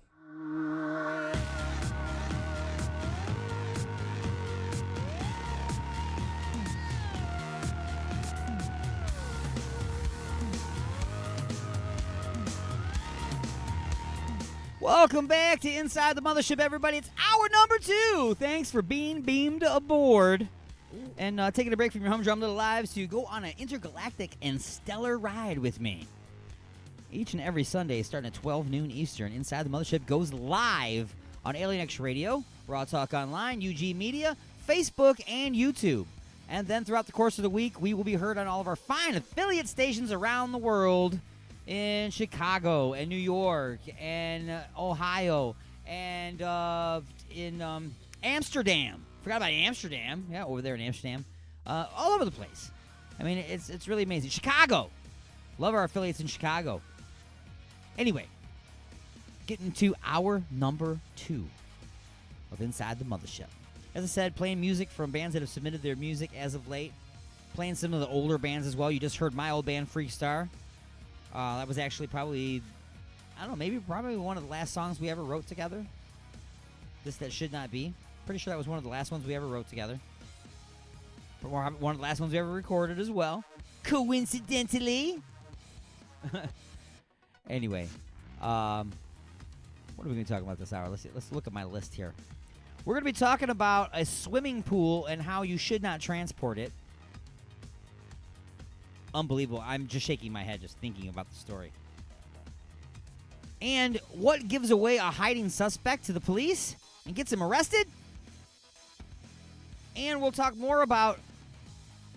S6: Welcome back to Inside the Mothership, everybody. It's hour number 2. Thanks for being beamed aboard. And taking a break from your humdrum little lives to go on an intergalactic and stellar ride with me. Each and every Sunday, starting at 12 noon Eastern, Inside the Mothership goes live on Alien X Radio, Raw Talk Online, UG Media, Facebook, and YouTube. And then throughout the course of the week, we will be heard on all of our fine affiliate stations around the world. In Chicago and New York and Ohio and in Amsterdam. Forgot about Amsterdam. Yeah, over there in Amsterdam. All over the place. I mean, it's really amazing. Chicago. Love our affiliates in Chicago. Anyway, getting to hour number 2 of Inside the Mothership. As I said, playing music from bands that have submitted their music as of late. Playing some of the older bands as well. You just heard my old band, Freakstar. That was actually probably, I don't know, probably one of the last songs we ever wrote together. This That Should Not Be. Pretty sure that was one of the last ones we ever wrote together. But one of the last ones we ever recorded as well. Coincidentally. Anyway, what are we going to talk about this hour? Let's look at my list here. We're going to be talking about a swimming pool and how you should not transport it. Unbelievable. I'm just shaking my head just thinking about the story. And what gives away a hiding suspect to the police and gets him arrested? And we'll talk more about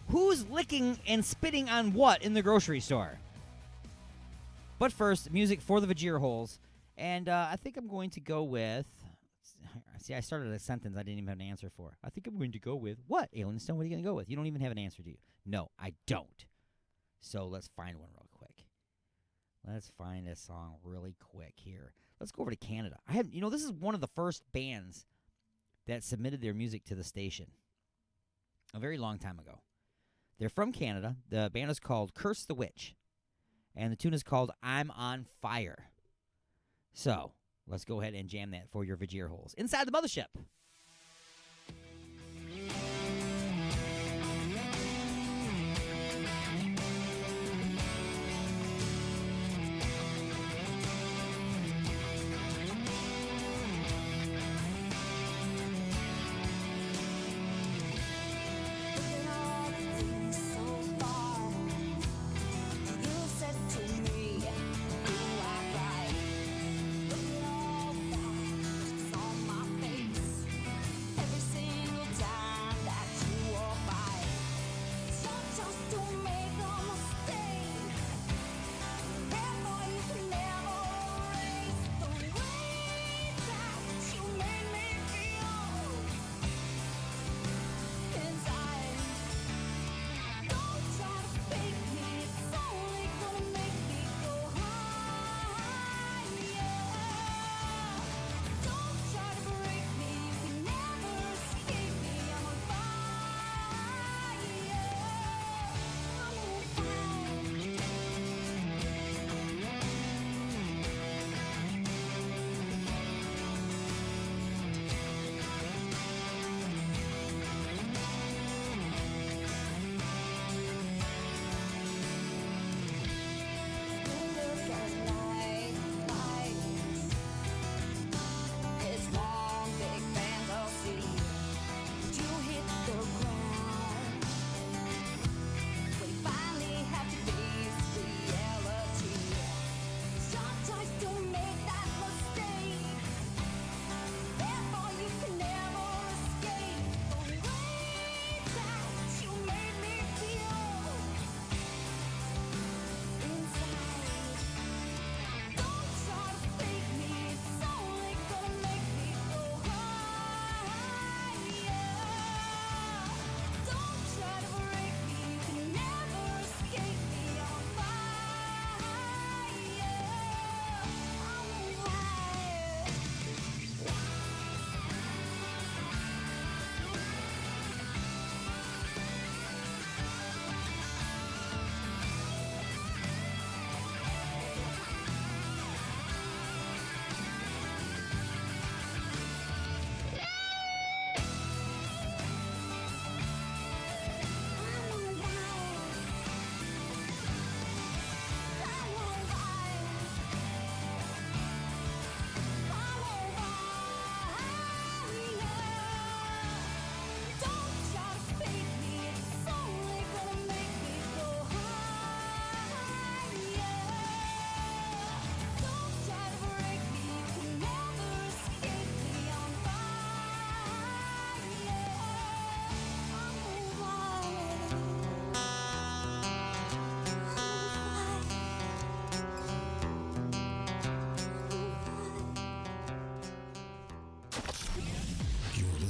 S6: who's licking and spitting on what in the grocery store. But first, music for the Vajir holes. And I think I'm going to go with... See, I started a sentence I didn't even have an answer for. I think I'm going to go with... What, Alien Stone? What are you going to go with? You don't even have an answer, do you? No, I don't. So let's find one real quick. Let's find a song really quick here. Let's go over to Canada. This is one of the first bands that submitted their music to the station a very long time ago. They're from Canada. The band is called Curse the Witch. And the tune is called I'm on Fire. So let's go ahead and jam that for your Vajir holes. Inside the Mothership.
S16: Face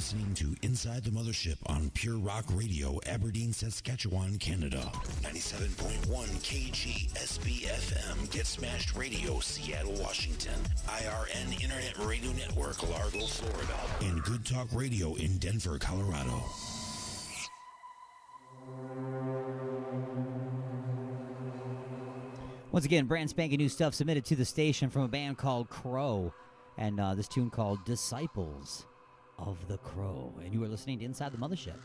S2: listening to Inside the Mothership on Pure Rock Radio, Aberdeen, Saskatchewan, Canada. 97.1 KGSB-FM, Get Smashed Radio, Seattle, Washington. IRN Internet Radio Network, Largo, Florida. And Good Talk Radio in Denver, Colorado.
S6: Once again, brand spanking new stuff submitted to the station from a band called Crow. And this tune called Disciples of the Crow. And you are listening to Inside the Mothership.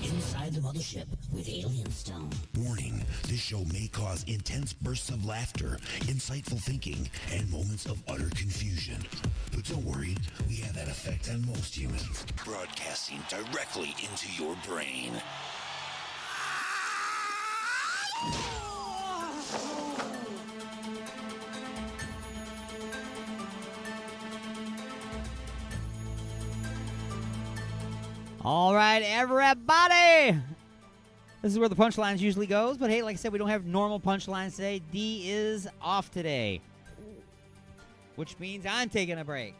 S1: Inside the Mothership with Alien Stone.
S2: Warning, this show may cause intense bursts of laughter, insightful thinking, and moments of utter confusion. But don't worry, we have that effect on most humans. Broadcasting directly into your brain.
S6: All right, everybody. This is where the punchlines usually goes, but hey, like I said, we don't have normal punchlines today. D is off today, which means I'm taking a break.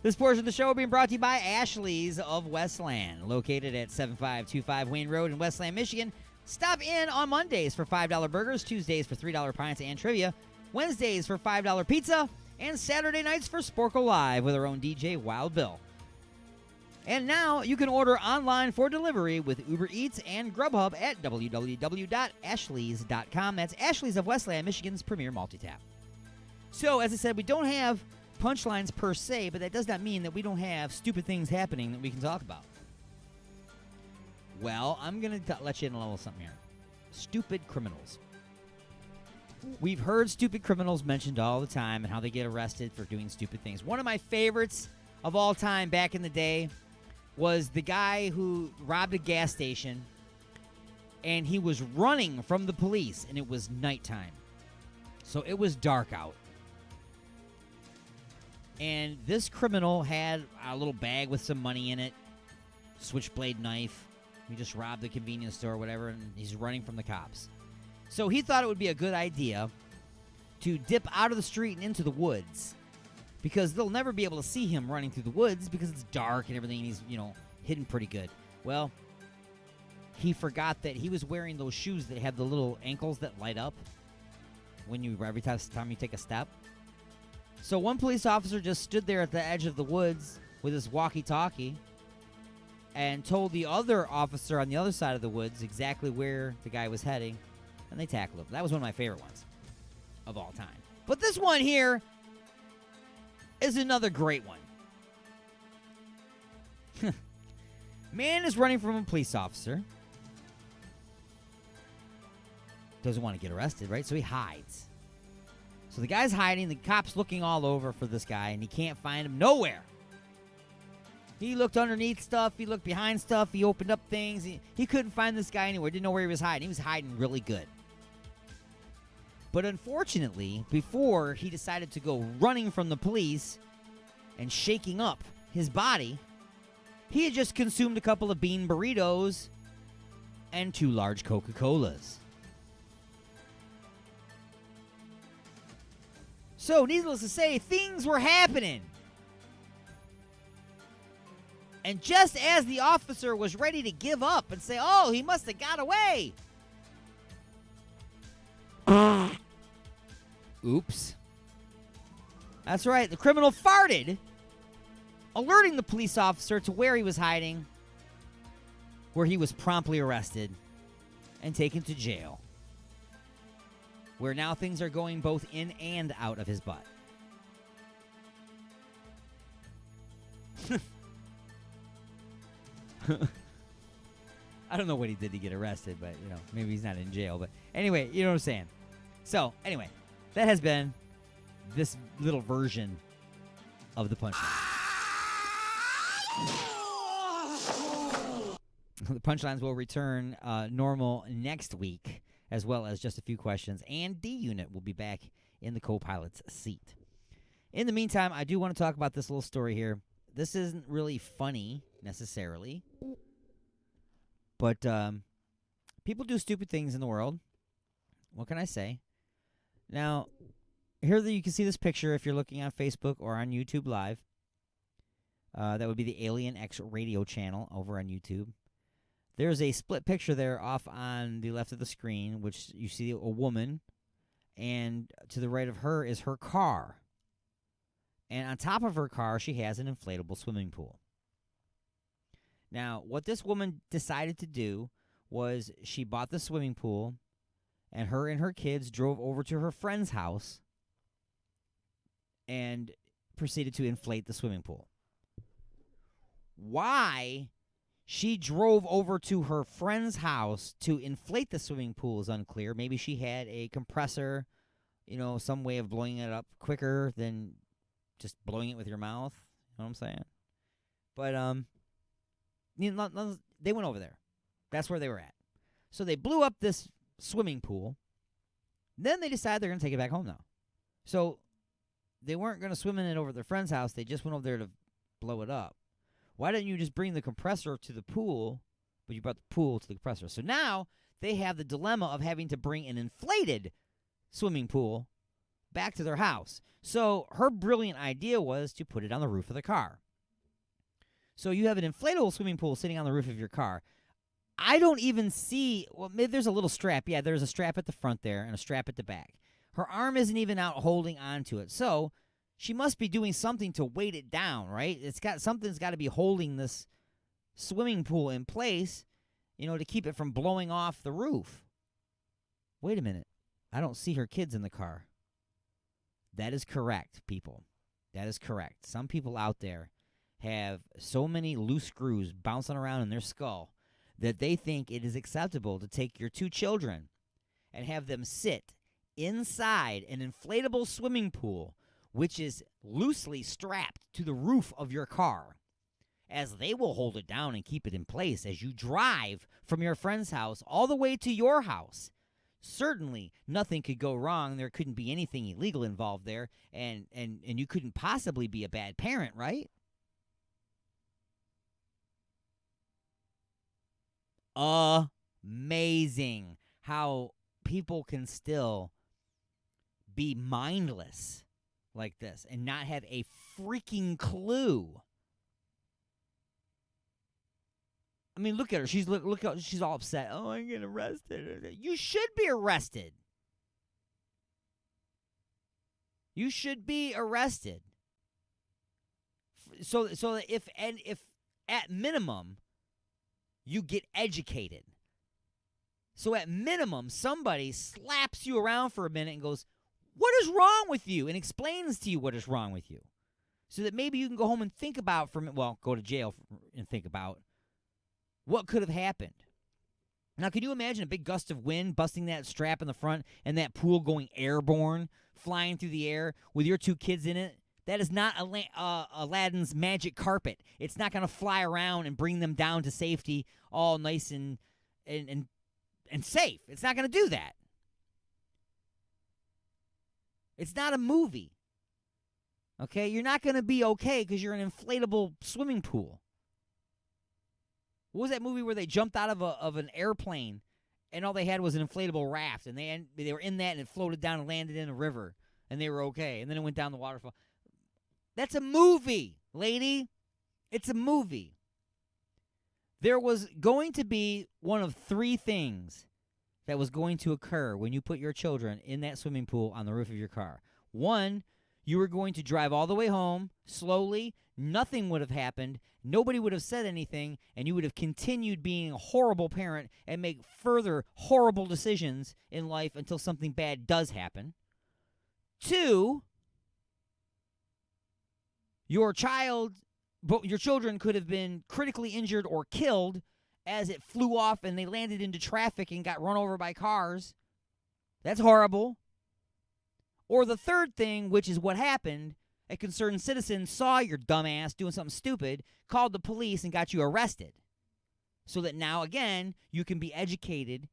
S6: This portion of the show being brought to you by Ashley's of Westland, located at 7525 Wayne Road in Westland, Michigan. Stop in on Mondays for $5 burgers, Tuesdays for $3 pints and trivia, Wednesdays for $5 pizza, and Saturday nights for Sporkle Live with our own DJ, Wild Bill. And now you can order online for delivery with Uber Eats and Grubhub at www.ashleys.com. That's Ashley's of Westland, Michigan's premier multi-tap. So, as I said, we don't have punchlines per se, but that does not mean that we don't have stupid things happening that we can talk about. Well, I'm going to let you in a little something here. Stupid criminals. We've heard stupid criminals mentioned all the time and how they get arrested for doing stupid things. One of my favorites of all time back in the day was the guy who robbed a gas station, and he was running from the police, and it was nighttime. So it was dark out. And this criminal had a little bag with some money in it, switchblade knife. He just robbed the convenience store or whatever, and he's running from the cops. So he thought it would be a good idea to dip out of the street and into the woods, because they'll never be able to see him running through the woods because it's dark and everything, and he's, hidden pretty good. Well, he forgot that he was wearing those shoes that have the little ankles that light up every time you take a step. So one police officer just stood there at the edge of the woods with his walkie-talkie and told the other officer on the other side of the woods exactly where the guy was heading, and they tackled him. That was one of my favorite ones of all time. But this one here is another great one. Man is running from a police officer. Doesn't want to get arrested, right? So he hides. So the guy's hiding. The cop's looking all over for this guy, and he can't find him nowhere. He looked underneath stuff. He looked behind stuff. He opened up things. He couldn't find this guy anywhere. Didn't know where he was hiding. He was hiding really good. But unfortunately, before he decided to go running from the police and shaking up his body, he had just consumed a couple of bean burritos and 2 large Coca-Colas. So, needless to say, things were happening. And just as the officer was ready to give up and say, oh, he must have got away. Oops. That's right, the criminal farted, alerting the police officer to where he was hiding, where he was promptly arrested and taken to jail, where now things are going both in and out of his butt. I don't know what he did to get arrested, but, maybe he's not in jail. But anyway, you know what I'm saying. So, anyway, that has been this little version of the punchline. The punchlines will return normal next week, as well as just a few questions, and D-Unit will be back in the co-pilot's seat. In the meantime, I do want to talk about this little story here. This isn't really funny, necessarily, but people do stupid things in the world. What can I say? Now, here you can see this picture if you're looking on Facebook or on YouTube Live. That would be the Alien X radio channel over on YouTube. There's a split picture there off on the left of the screen, which you see a woman, and to the right of her is her car. And on top of her car, she has an inflatable swimming pool. Now, what this woman decided to do was she bought the swimming pool, and her kids drove over to her friend's house and proceeded to inflate the swimming pool. Why she drove over to her friend's house to inflate the swimming pool is unclear. Maybe she had a compressor, some way of blowing it up quicker than just blowing it with your mouth. You know what I'm saying? But, they went over there. That's where they were at. So they blew up this swimming pool. Then they decided they're going to take it back home now. So they weren't going to swim in it over their friend's house. They just went over there to blow it up. Why didn't you just bring the compressor to the pool, but you brought the pool to the compressor? So now they have the dilemma of having to bring an inflated swimming pool back to their house. So her brilliant idea was to put it on the roof of the car. So you have an inflatable swimming pool sitting on the roof of your car. I don't even see, well, maybe there's a little strap. Yeah, there's a strap at the front there and a strap at the back. Her arm isn't even out holding onto it. So she must be doing something to weight it down, right? Something's got to be holding this swimming pool in place, to keep it from blowing off the roof. Wait a minute. I don't see her kids in the car. That is correct, people. That is correct. Some people out there have so many loose screws bouncing around in their skull that they think it is acceptable to take your 2 children and have them sit inside an inflatable swimming pool, which is loosely strapped to the roof of your car, as they will hold it down and keep it in place as you drive from your friend's house all the way to your house. Certainly, nothing could go wrong. There couldn't be anything illegal involved there, and you couldn't possibly be a bad parent, right? Amazing how people can still be mindless like this and not have a freaking clue. I mean, look at her. She's she's all upset. Oh, I'm getting arrested. You should be arrested. You should be arrested. So if at minimum you get educated. So at minimum, somebody slaps you around for a minute and goes, "What is wrong with you?" and explains to you what is wrong with you. So that maybe you can go home and think about, go to jail and think about what could have happened. Now, can you imagine a big gust of wind busting that strap in the front and that pool going airborne, flying through the air with your 2 kids in it? That is not Aladdin's magic carpet. It's not going to fly around and bring them down to safety all nice and safe. It's not going to do that. It's not a movie. Okay? You're not going to be okay because you're in an inflatable swimming pool. What was that movie where they jumped out of an airplane and all they had was an inflatable raft, and they were in that and it floated down and landed in a river and they were okay, and then it went down the waterfall. That's a movie, lady. It's a movie. There was going to be one of 3 things that was going to occur when you put your children in that swimming pool on the roof of your car. 1, you were going to drive all the way home slowly. Nothing would have happened. Nobody would have said anything, and you would have continued being a horrible parent and make further horrible decisions in life until something bad does happen. 2, your children could have been critically injured or killed as it flew off and they landed into traffic and got run over by cars. That's horrible. Or the third thing, which is what happened, a concerned citizen saw your dumbass doing something stupid, called the police, and got you arrested. So that now, again, you can be educated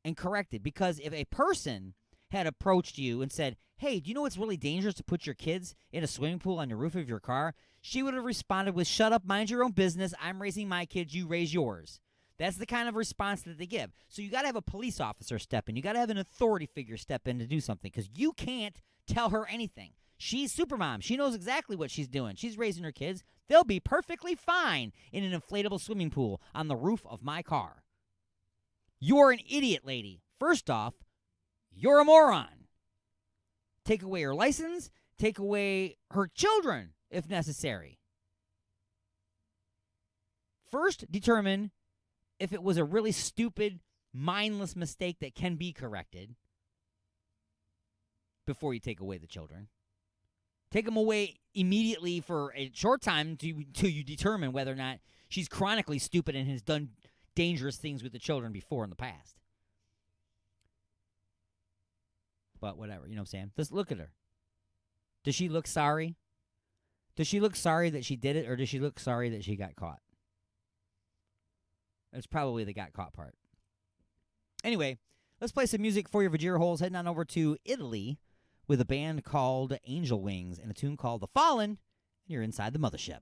S6: and corrected. Because if a person had approached you and said, "Hey, do you know what's really dangerous to put your kids in a swimming pool on the roof of your car?" she would have responded with, "Shut up, mind your own business. I'm raising my kids, you raise yours." That's the kind of response that they give. So you got to have a police officer step in. You got to have an authority figure step in to do something, because you can't tell her anything. She's Supermom. She knows exactly what she's doing. She's raising her kids. They'll be perfectly fine in an inflatable swimming pool on the roof of my car. You're an idiot, lady. First off, you're a moron. Take away her license. Take away her children, if necessary. First, determine if it was a really stupid, mindless mistake that can be corrected before you take away the children. Take them away immediately for a short time till you determine whether or not she's chronically stupid and has done dangerous things with the children before in the past. But whatever, you know what I'm saying? Just look at her. Does she look sorry? Does she look sorry that she did it, or does she look sorry that she got caught? It's probably the got caught part. Anyway, let's play some music for your Vajira holes. Heading on over to Italy with a band called Angel Wings and a tune called The Fallen. And you're inside the Mothership.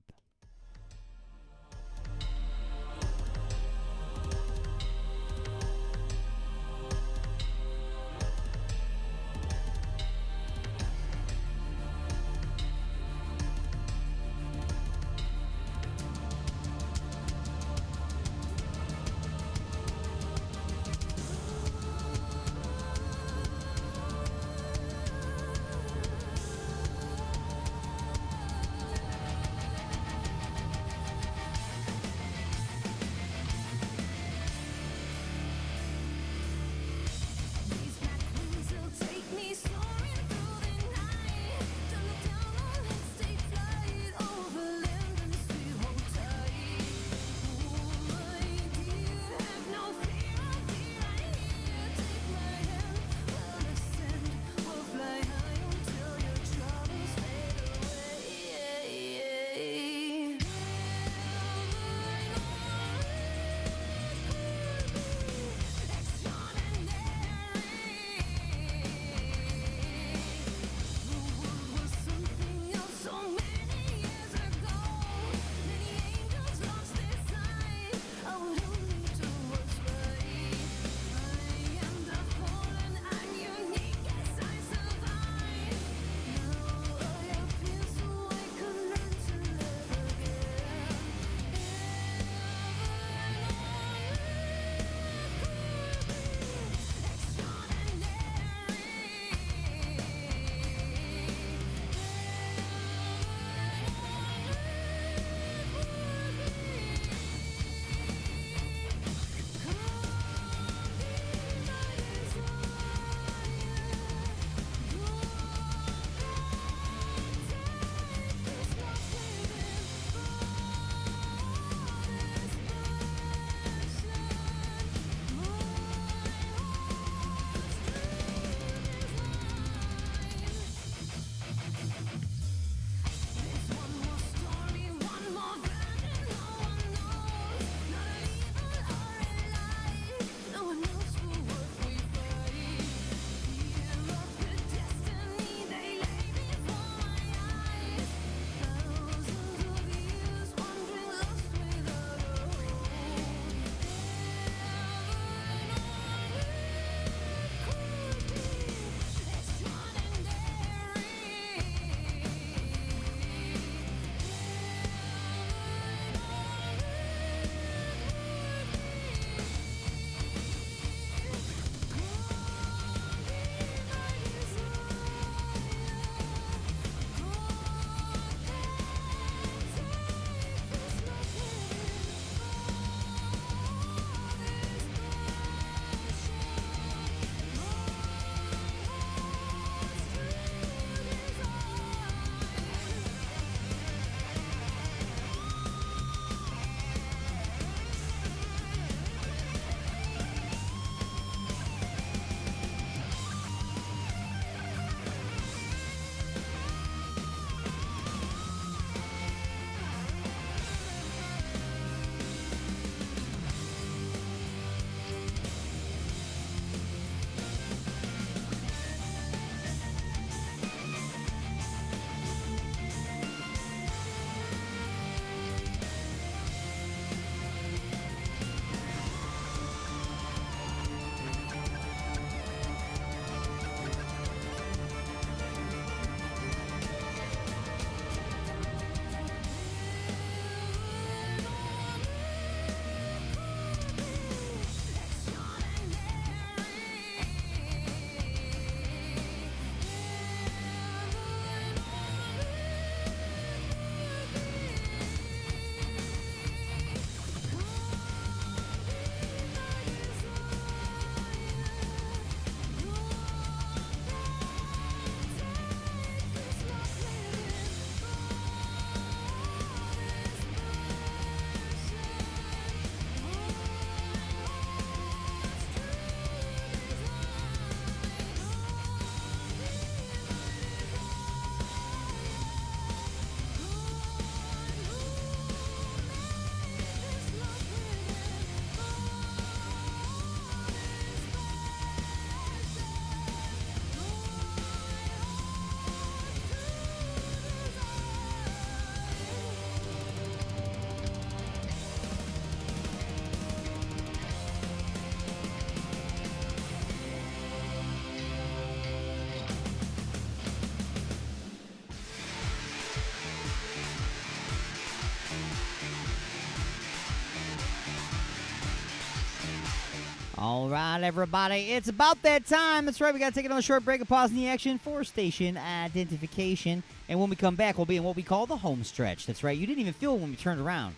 S6: All right, everybody. It's about that time. That's right. We got to take another short break and pause in the action for station identification. And when we come back, we'll be in what we call the home stretch. That's right. You didn't even feel it when we turned around.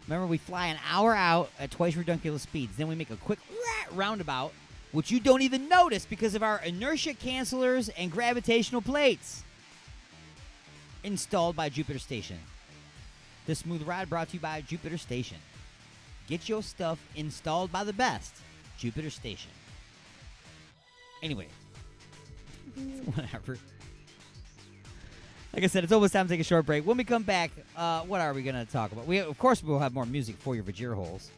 S6: Remember, we fly an hour out at twice ridiculous speeds. Then we make a quick roundabout, which you don't even notice because of our inertia cancelers and gravitational plates installed by Jupiter Station. This smooth ride brought to you by Jupiter Station. Get your stuff installed by the best. Jupiter Station. Anyway. Whatever. Like I said, it's almost time to take a short break. When we come back, what are we going to talk about? Of course, we'll have more music for your vajir holes.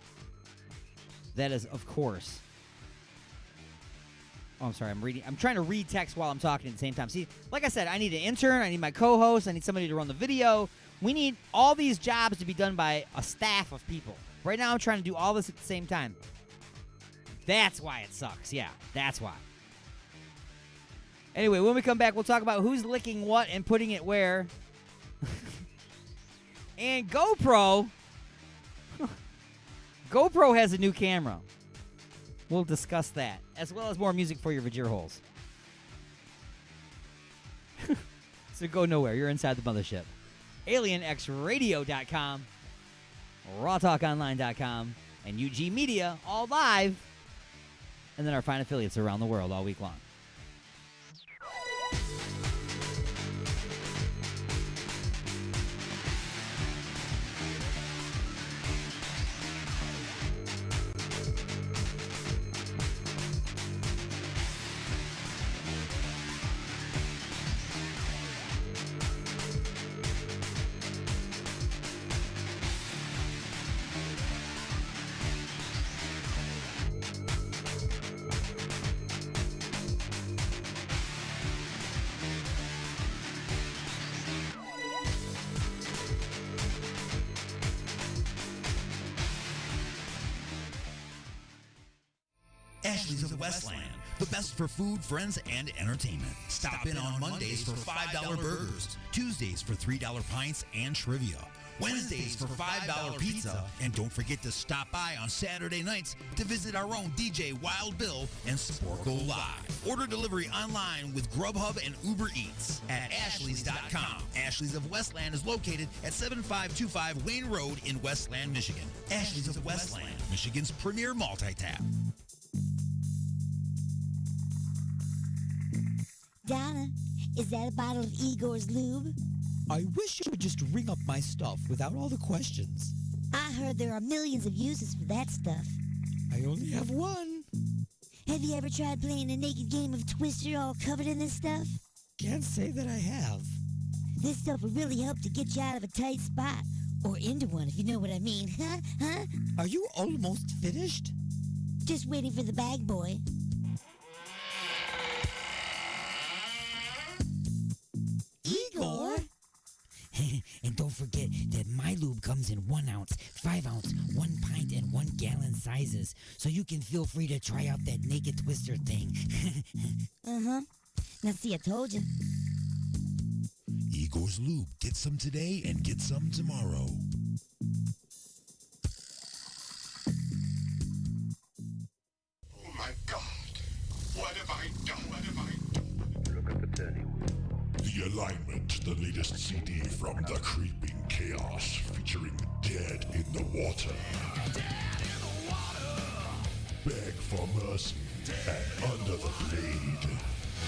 S6: That is, of course. Oh, I'm sorry. I'm trying to read text while I'm talking at the same time. See, like I said, I need an intern. I need my co-host. I need somebody to run the video. We need all these jobs to be done by a staff of people. Right now, I'm trying to do all this at the same time. That's why it sucks. Yeah, that's why. Anyway, when we come back, we'll talk about who's licking what and putting it where. And GoPro. GoPro has a new camera. We'll discuss that, as well as more music for your vajir holes. So go nowhere. You're inside the mothership. AlienXRadio.com. RawTalkOnline.com, and UG Media, all live, and then our fine affiliates around the world all week long.
S2: Ashley's of Westland, the best for food, friends, and entertainment. Stop in on Mondays for $5 burgers, Tuesdays for $3 pints and trivia, Wednesdays for $5 pizza, and don't forget to stop by on Saturday nights to visit our own DJ Wild Bill and Sporkle Live. Order delivery online with Grubhub and Uber Eats at Ashley's.com. Ashley's of Westland is located at 7525 Wayne Road in Westland, Michigan. Ashley's of Westland, Michigan's premier multi-tap.
S8: Donna, is that a bottle of Igor's lube?
S13: I wish you would just ring up my stuff without all the questions.
S8: I heard there are millions of uses for that stuff.
S13: I only have one.
S8: Have you ever tried playing a naked game of Twister all covered in this stuff?
S13: Can't say that I have.
S8: This stuff will really help to get you out of a tight spot. Or into one, if you know what I mean. Huh?
S13: Are you almost finished?
S8: Just waiting for the bag boy. Igor?
S13: And don't forget that my lube comes in 1 ounce, 5 ounce, 1 pint, and 1 gallon sizes, so you can feel free to try out that naked twister thing.
S8: Uh-huh. Now see, I told you.
S2: Igor's Lube. Get some today and get some tomorrow.
S15: Oh my God. What have I done? What have I done?
S4: Look at the turning.
S15: The Alignment, the latest CD from The Creeping Chaos, featuring Dead in the Water.
S7: Dead in the water.
S15: Beg for mercy and Under the Blade.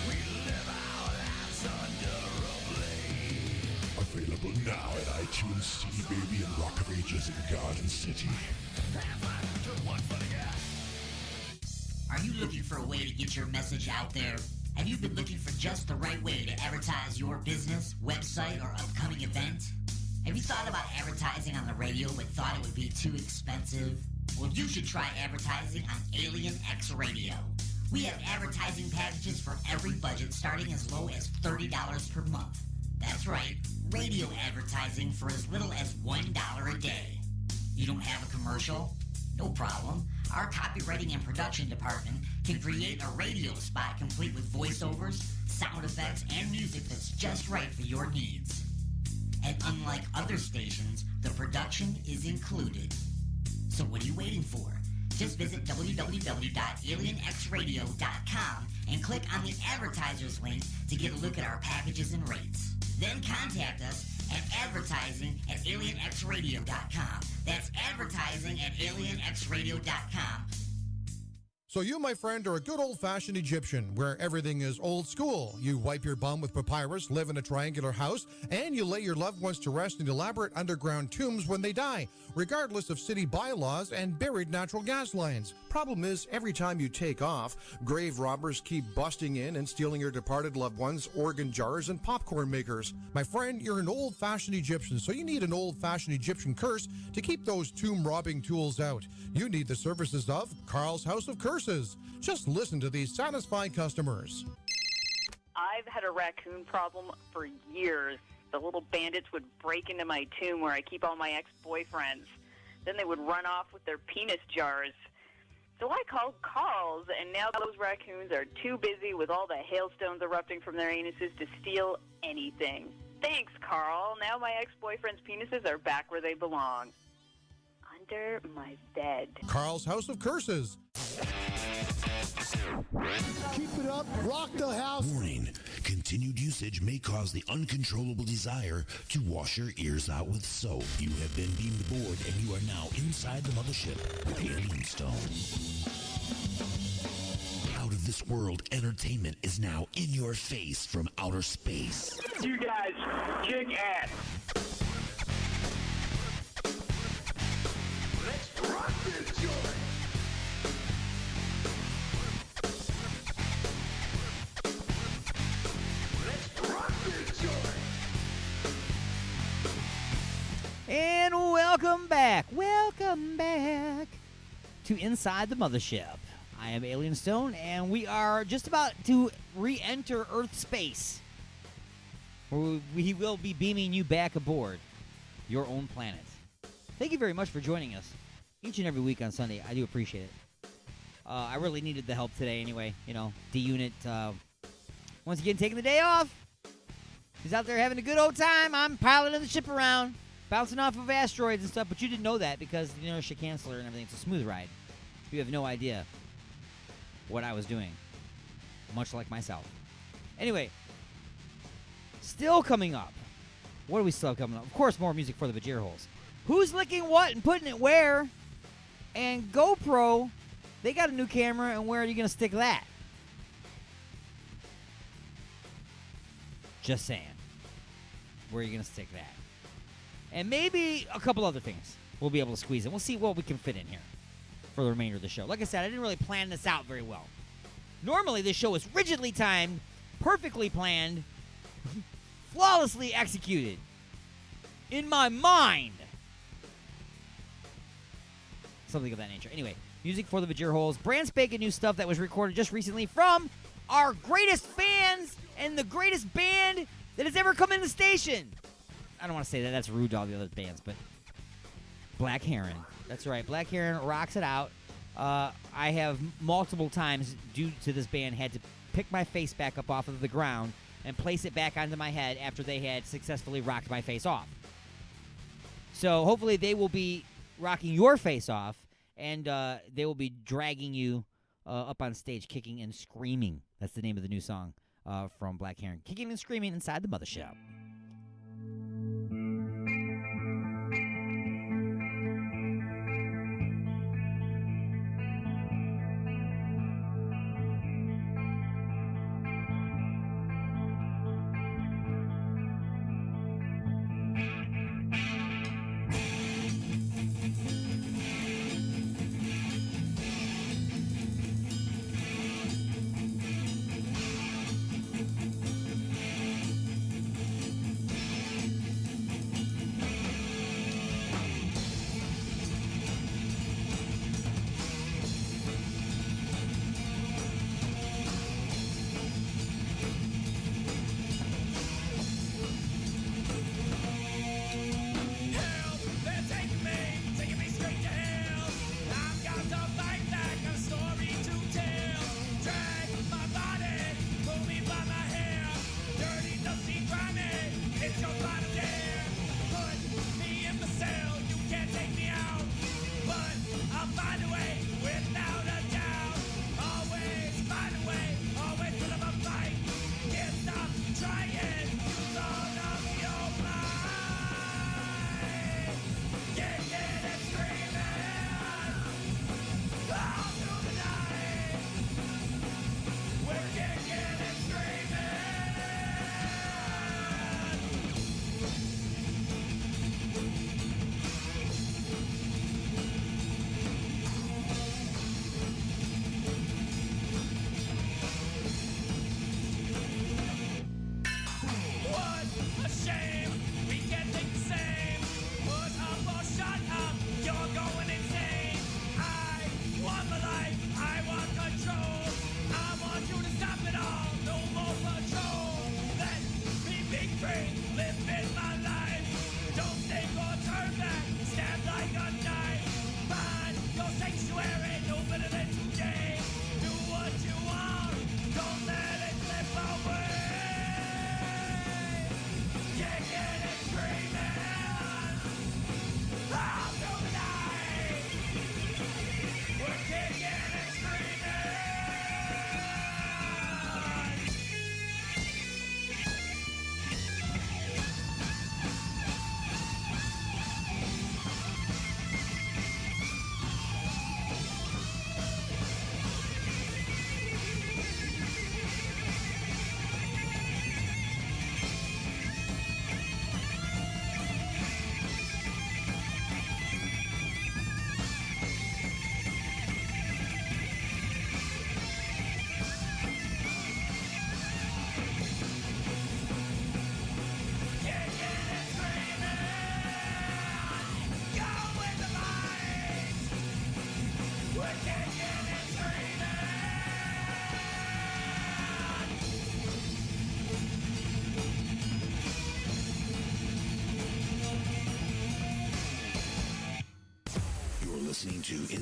S7: We live our lives under a blade.
S15: Available now at iTunes, CD Baby, and Rock of Ages in Garden City.
S1: Are you looking for a way to get your message out there? Have you been looking for just the right way to advertise your business, website, or upcoming event? Have you thought about advertising on the radio but thought it would be too expensive? Well, you should try advertising on Alien X Radio. We have advertising packages for every budget starting as low as $30 per month. That's right, radio advertising for as little as $1 a day. You don't have a commercial? No problem. Our copywriting and production department can create a radio spot complete with voiceovers, sound effects, and music that's just right for your needs. And unlike other stations, the production is included. So what are you waiting for? Just visit www.alienxradio.com and click on the advertisers link to get a look at our packages and rates. Then contact us at advertising@alienxradio.com. That's advertising@alienxradio.com.
S16: So you, my friend, are a good old-fashioned Egyptian where everything is old school. You wipe your bum with papyrus, live in a triangular house, and you lay your loved ones to rest in elaborate underground tombs when they die, regardless of city bylaws and buried natural gas lines. Problem is, every time you take off, grave robbers keep busting in and stealing your departed loved ones' organ jars and popcorn makers. My friend, you're an old-fashioned Egyptian, so you need an old-fashioned Egyptian curse to keep those tomb-robbing tools out. You need the services of Carl's House of Curses. Just listen to these satisfied customers.
S17: I've had a raccoon problem for years. The little bandits would break into my tomb where I keep all my ex-boyfriends. Then they would run off with their penis jars. So I called Carl's, and now those raccoons are too busy with all the hailstones erupting from their anuses to steal anything. Thanks, Carl. Now my ex-boyfriend's penises are back where they belong. Under my bed.
S16: Carl's House of Curses.
S2: Keep it up, rock the house. Warning, continued usage may cause the uncontrollable desire to wash your ears out with soap. You have been beamed aboard and you are now inside the mothership with Alien Stone. Out of this world entertainment is now in your face from outer space.
S18: You guys kick ass. Let's rock this joint.
S6: And welcome back to Inside the Mothership. I am Alien Stone, and we are just about to re-enter Earth space, where we will be beaming you back aboard your own planet. Thank you very much for joining us each and every week on Sunday. I do appreciate it. I really needed the help today anyway. You know, D-Unit, once again, taking the day off. He's out there having a good old time. I'm piloting the ship around, bouncing off of asteroids and stuff, but you didn't know that because the inertia canceller and everything. It's a smooth ride. You have no idea what I was doing, much like myself. Anyway, still coming up. What do we still have coming up? Of course, more music for the Bajir holes. Who's licking what and putting it where? And GoPro, they got a new camera, and where are you going to stick that? Just saying. Where are you going to stick that? And maybe a couple other things we'll be able to squeeze in. We'll see what we can fit in here for the remainder of the show. Like I said, I didn't really plan this out very well. Normally, this show is rigidly timed, perfectly planned, flawlessly executed. In my mind. Something of that nature. Anyway, music for the Bajir holes. Brand spanking new stuff that was recorded just recently from our greatest fans and the greatest band that has ever come in the station. I don't want to say that. That's rude to all the other bands, but Black Heron. That's right. Black Heron rocks it out. I have multiple times, due to this band, had to pick my face back up off of the ground and place it back onto my head after they had successfully rocked my face off. So hopefully they will be rocking your face off, and they will be dragging you up on stage, kicking and screaming. That's the name of the new song from Black Heron. Kicking and screaming inside the mothership.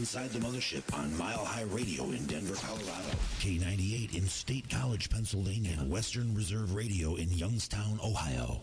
S2: Inside the Mothership on Mile High Radio in Denver, Colorado. K98 in State College, Pennsylvania. And Western Reserve Radio in Youngstown, Ohio.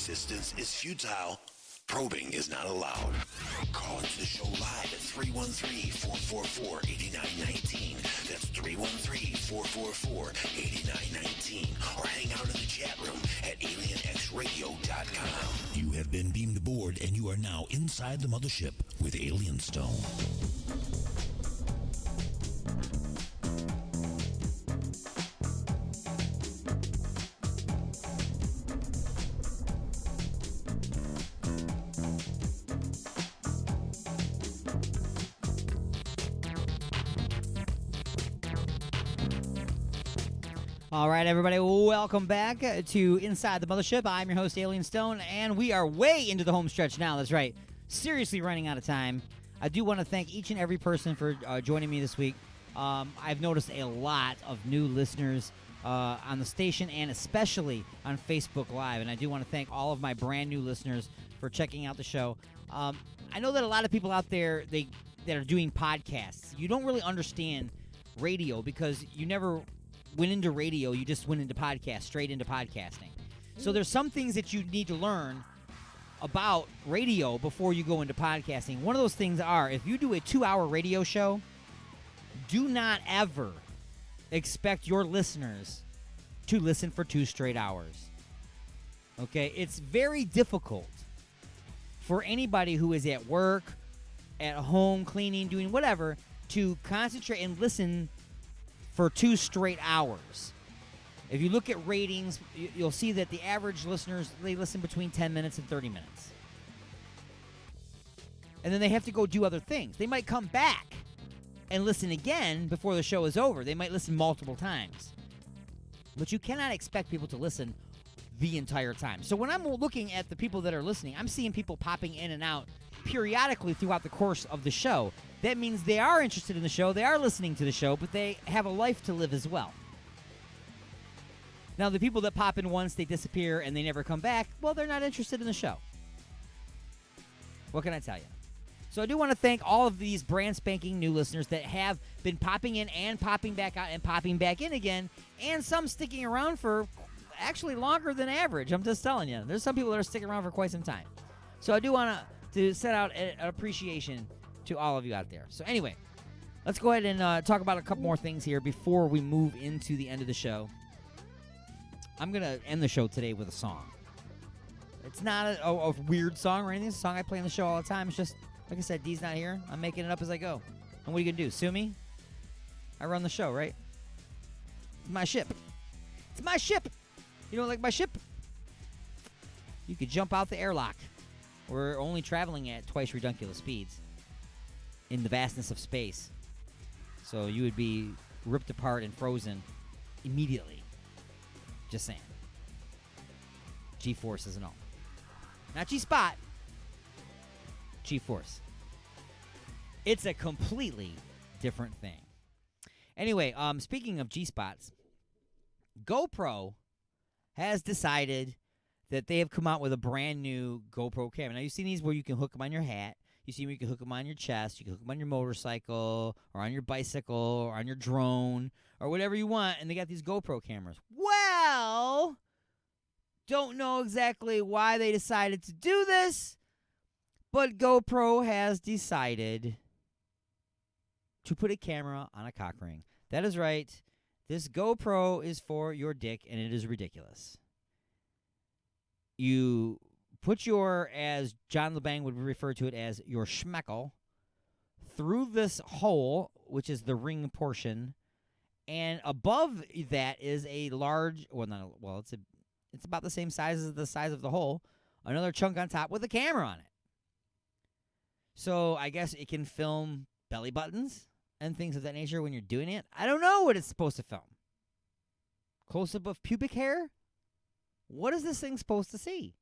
S2: Persistence is futile. Probing is not allowed. Call into the show live at 313-444-8919. That's 313-444-8919. Or hang out in the chat room at alienxradio.com.
S9: You have been beamed aboard, and you are now inside the mothership with Alien Stone.
S6: All right, everybody, welcome back to Inside the Mothership. I'm your host, Alien Stone, and we are way into the home stretch now. That's right. Seriously running out of time. I do want to thank each and every person for joining me this week. I've noticed a lot of new listeners on the station and especially on Facebook Live, and I do want to thank all of my brand new listeners for checking out the show. I know that a lot of people out there that are doing podcasts, you don't really understand radio because you never went into radio, you just went into podcast, straight into podcasting. So there's some things that you need to learn about radio before you go into podcasting. One of those things are, if you do a 2-hour radio show, do not ever expect your listeners to listen for 2 straight hours. Okay? It's very difficult for anybody who is at work, at home, cleaning, doing whatever, to concentrate and listen for 2 straight hours. If you look at ratings, you'll see that the average listeners, they listen between 10 minutes and 30 minutes. And then they have to go do other things. They might come back and listen again before the show is over. They might listen multiple times. But you cannot expect people to listen the entire time. So when I'm looking at the people that are listening, I'm seeing people popping in and out periodically throughout the course of the show. That means they are interested in the show, they are listening to the show, but they have a life to live as well. Now, the people that pop in once, they disappear, and they never come back, well, they're not interested in the show. What can I tell you? So I do want to thank all of these brand spanking new listeners that have been popping in and popping back out and popping back in again, and some sticking around for actually longer than average. I'm just telling you. There's some people that are sticking around for quite some time. So I do want to set out an appreciation to all of you out there. So anyway, let's go ahead and talk about a couple more things here before we move into the end of the show. I'm going to end the show today with a song. It's not a weird song or anything. It's a song I play on the show all the time. It's just, like I said, Dee's not here. I'm making it up as I go. And what are you going to do? Sue me? I run the show, right? It's my ship. It's my ship. You don't like my ship? You could jump out the airlock. We're only traveling at twice ridiculous speeds in the vastness of space. So you would be ripped apart and frozen immediately. Just saying. G-forces and all. Not G-spot. G-force. It's a completely different thing. Anyway, speaking of G-spots, GoPro has decided that they have come out with a brand new GoPro camera. Now, you've seen these where you can hook them on your hat. You see where you can hook them on your chest. You can hook them on your motorcycle or on your bicycle or on your drone or whatever you want. And they got these GoPro cameras. Well, don't know exactly why they decided to do this, but GoPro has decided to put a camera on a cock ring. That is right. This GoPro is for your dick, and it is ridiculous. You put your, as John LeBang would refer to it as, your schmeckle through this hole, which is the ring portion, and above that is a large, it's about the same size as the size of the hole, another chunk on top with a camera on it. So I guess it can film belly buttons and things of that nature when you're doing it. I don't know what it's supposed to film. Close-up of pubic hair? What is this thing supposed to see?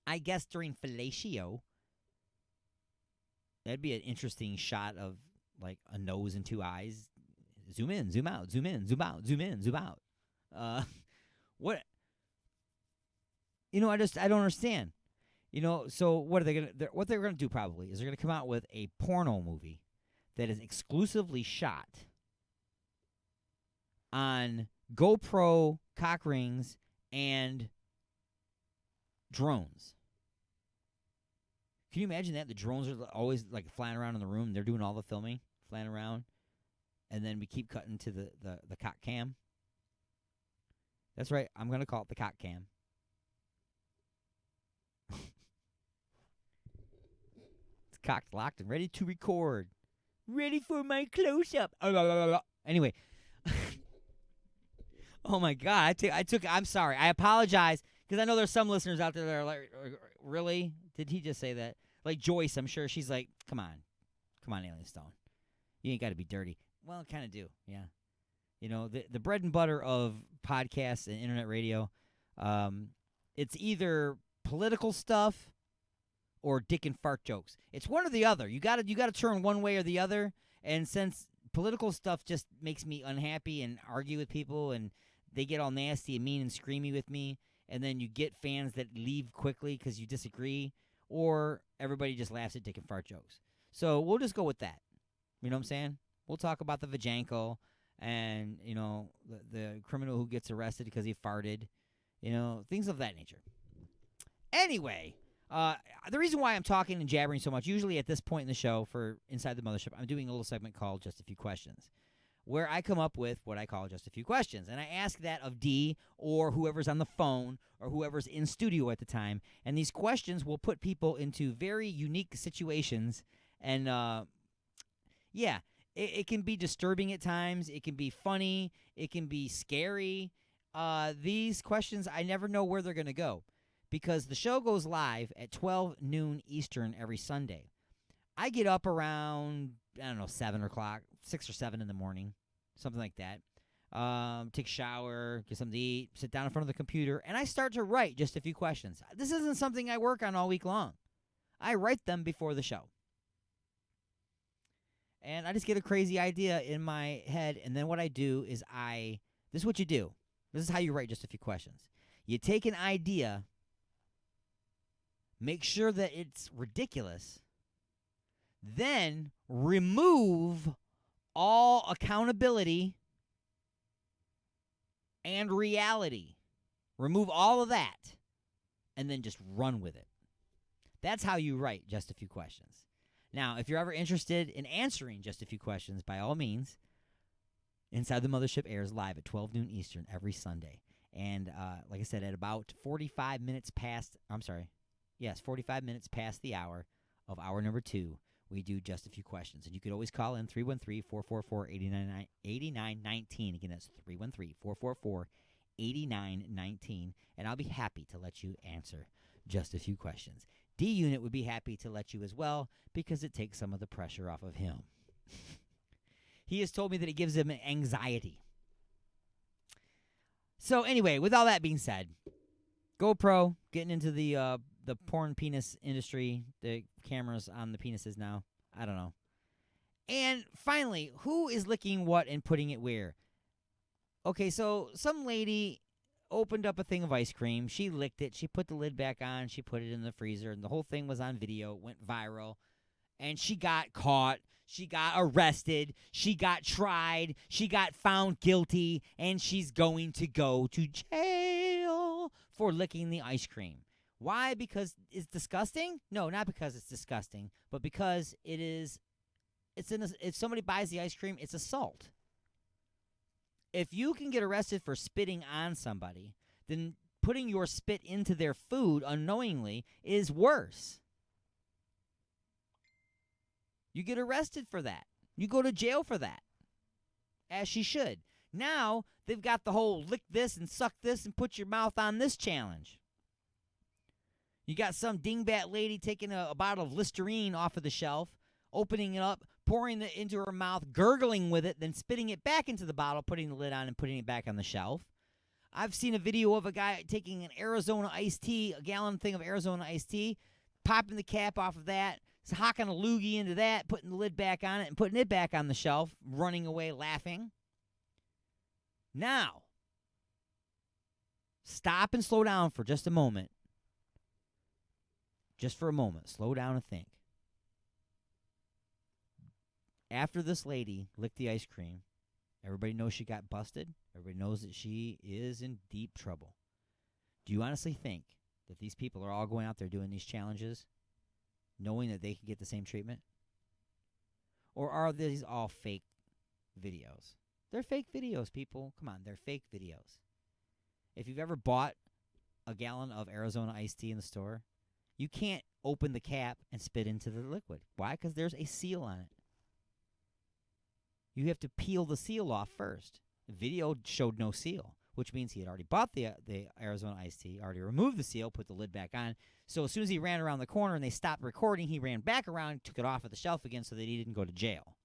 S6: I guess during fellatio, that'd be an interesting shot of, like, a nose and 2 eyes. Zoom in, zoom out, zoom in, zoom out, zoom in, zoom out. What? You know, I don't understand. You know, so what are they gonna? What they're gonna do probably is they're gonna come out with a porno movie that is exclusively shot on GoPro cock rings and drones. Can you imagine that? The drones are always like flying around in the room. They're doing all the filming, flying around. And then we keep cutting to the cock cam. That's right. I'm going to call it the cock cam. It's cocked, locked, and ready to record. Ready for my close-up. Anyway. Oh, my God. I'm sorry. I apologize, because I know there's some listeners out there that are like, really? Did he just say that? Like Joyce, I'm sure she's like, come on. Come on, Alien Stone. You ain't got to be dirty. Well, I kind of do, yeah. You know, the bread and butter of podcasts and internet radio, it's either political stuff or dick and fart jokes. It's one or the other. You got to turn one way or the other. And since political stuff just makes me unhappy and argue with people, and they get all nasty and mean and screamy with me, and then you get fans that leave quickly because you disagree, or everybody just laughs at dick and fart jokes. So we'll just go with that. You know what I'm saying? We'll talk about the vajanko and, you know, the criminal who gets arrested because he farted. You know, things of that nature. Anyway, the reason why I'm talking and jabbering so much, usually at this point in the show for Inside the Mothership, I'm doing a little segment called Just a Few Questions, where I come up with what I call just a few questions. And I ask that of D or whoever's on the phone or whoever's in studio at the time. And these questions will put people into very unique situations. And, yeah, it can be disturbing at times. It can be funny. It can be scary. These questions, I never know where they're going to go, because the show goes live at 12 noon Eastern every Sunday. I get up around, 7 o'clock, 6 or 7 in the morning, something like that. Take a shower, get something to eat, sit down in front of the computer, and I start to write just a few questions. This isn't something I work on all week long. I write them before the show. And I just get a crazy idea in my head, and then what I do is this is what you do. This is how you write just a few questions. You take an idea, make sure that it's ridiculous, then remove all accountability and reality. Remove all of that, and then just run with it. That's how you write just a few questions. Now, if you're ever interested in answering just a few questions, by all means, Inside the Mothership airs live at 12 noon Eastern every Sunday. And like I said, at about 45 minutes past the hour of hour number 2, we do just a few questions. And you could always call in 313-444-8919. Again, that's 313-444-8919. And I'll be happy to let you answer just a few questions. D-Unit would be happy to let you as well, because it takes some of the pressure off of him. He has told me that it gives him anxiety. So anyway, with all that being said, GoPro, getting into the porn penis industry, the cameras on the penises now. I don't know. And finally, who is licking what and putting it where? Okay, so some lady opened up a thing of ice cream. She licked it. She put the lid back on. She put it in the freezer. And the whole thing was on video. It went viral. And she got caught. She got arrested. She got tried. She got found guilty. And she's going to go to jail for licking the ice cream. Why? Because it's disgusting? No, not because it's disgusting. But because if somebody buys the ice cream, it's assault. If you can get arrested for spitting on somebody, then putting your spit into their food unknowingly is worse. You get arrested for that. You go to jail for that, as she should. Now, they've got the whole lick this and suck this and put your mouth on this challenge. You got some dingbat lady taking a bottle of Listerine off of the shelf, opening it up, pouring it into her mouth, gurgling with it, then spitting it back into the bottle, putting the lid on, and putting it back on the shelf. I've seen a video of a guy taking an Arizona iced tea, a gallon thing of Arizona iced tea, popping the cap off of that, hocking a loogie into that, putting the lid back on it, and putting it back on the shelf, running away laughing. Now, stop and slow down for just a moment. Just for a moment. Slow down and think. After this lady licked the ice cream, everybody knows she got busted. Everybody knows that she is in deep trouble. Do you honestly think that these people are all going out there doing these challenges knowing that they can get the same treatment? Or are these all fake videos? They're fake videos, people. Come on, they're fake videos. If you've ever bought a gallon of Arizona iced tea in the store, you can't open the cap and spit into the liquid. Why? Because there's a seal on it. You have to peel the seal off first. The video showed no seal, which means he had already bought the Arizona iced tea, already removed the seal, put the lid back on. So as soon as he ran around the corner and they stopped recording, he ran back around, took it off of the shelf again so that he didn't go to jail.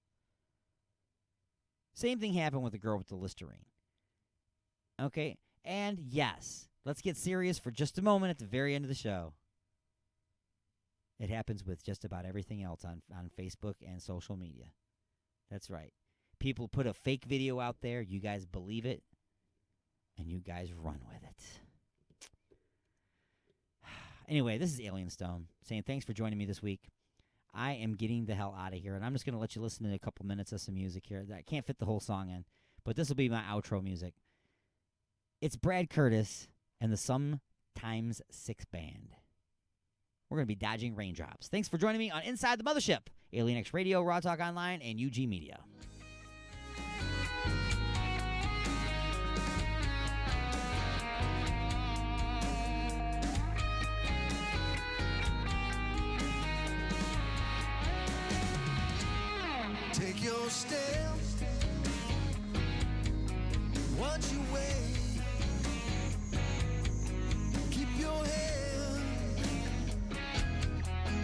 S6: Same thing happened with the girl with the Listerine. Okay? And yes, let's get serious for just a moment at the very end of the show. It happens with just about everything else on Facebook and social media. That's right. People put a fake video out there, you guys believe it, and you guys run with it. Anyway, this is Alien Stone saying thanks for joining me this week. I am getting the hell out of here, and I'm just going to let you listen to a couple minutes of some music here. I can't fit the whole song in, but this will be my outro music. It's Brad Curtis and the Sometimes Six Band. We're going to be dodging raindrops. Thanks for joining me on Inside the Mothership, Alien X Radio, Raw Talk Online, and UG Media.
S7: Take your step, watch your way, keep your head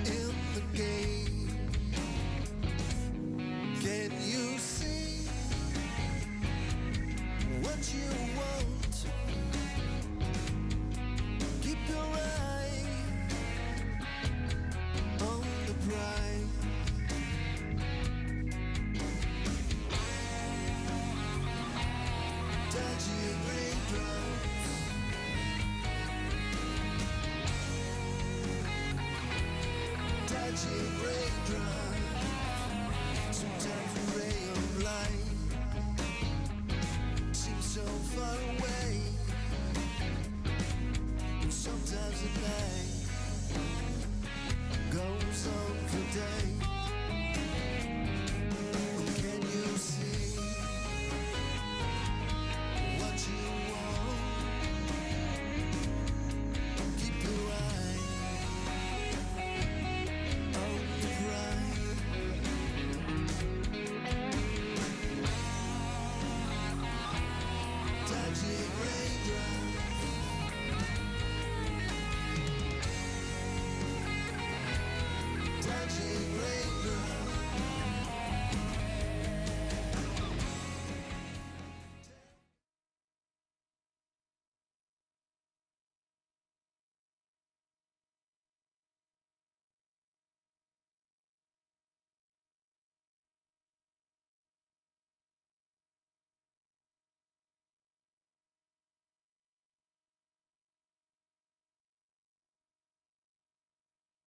S7: in the game. Can you see what you want? Keep your eye on the prize. Dodging raindrops, dodging raindrops. Sometimes a ray of light seems so far away, and sometimes at night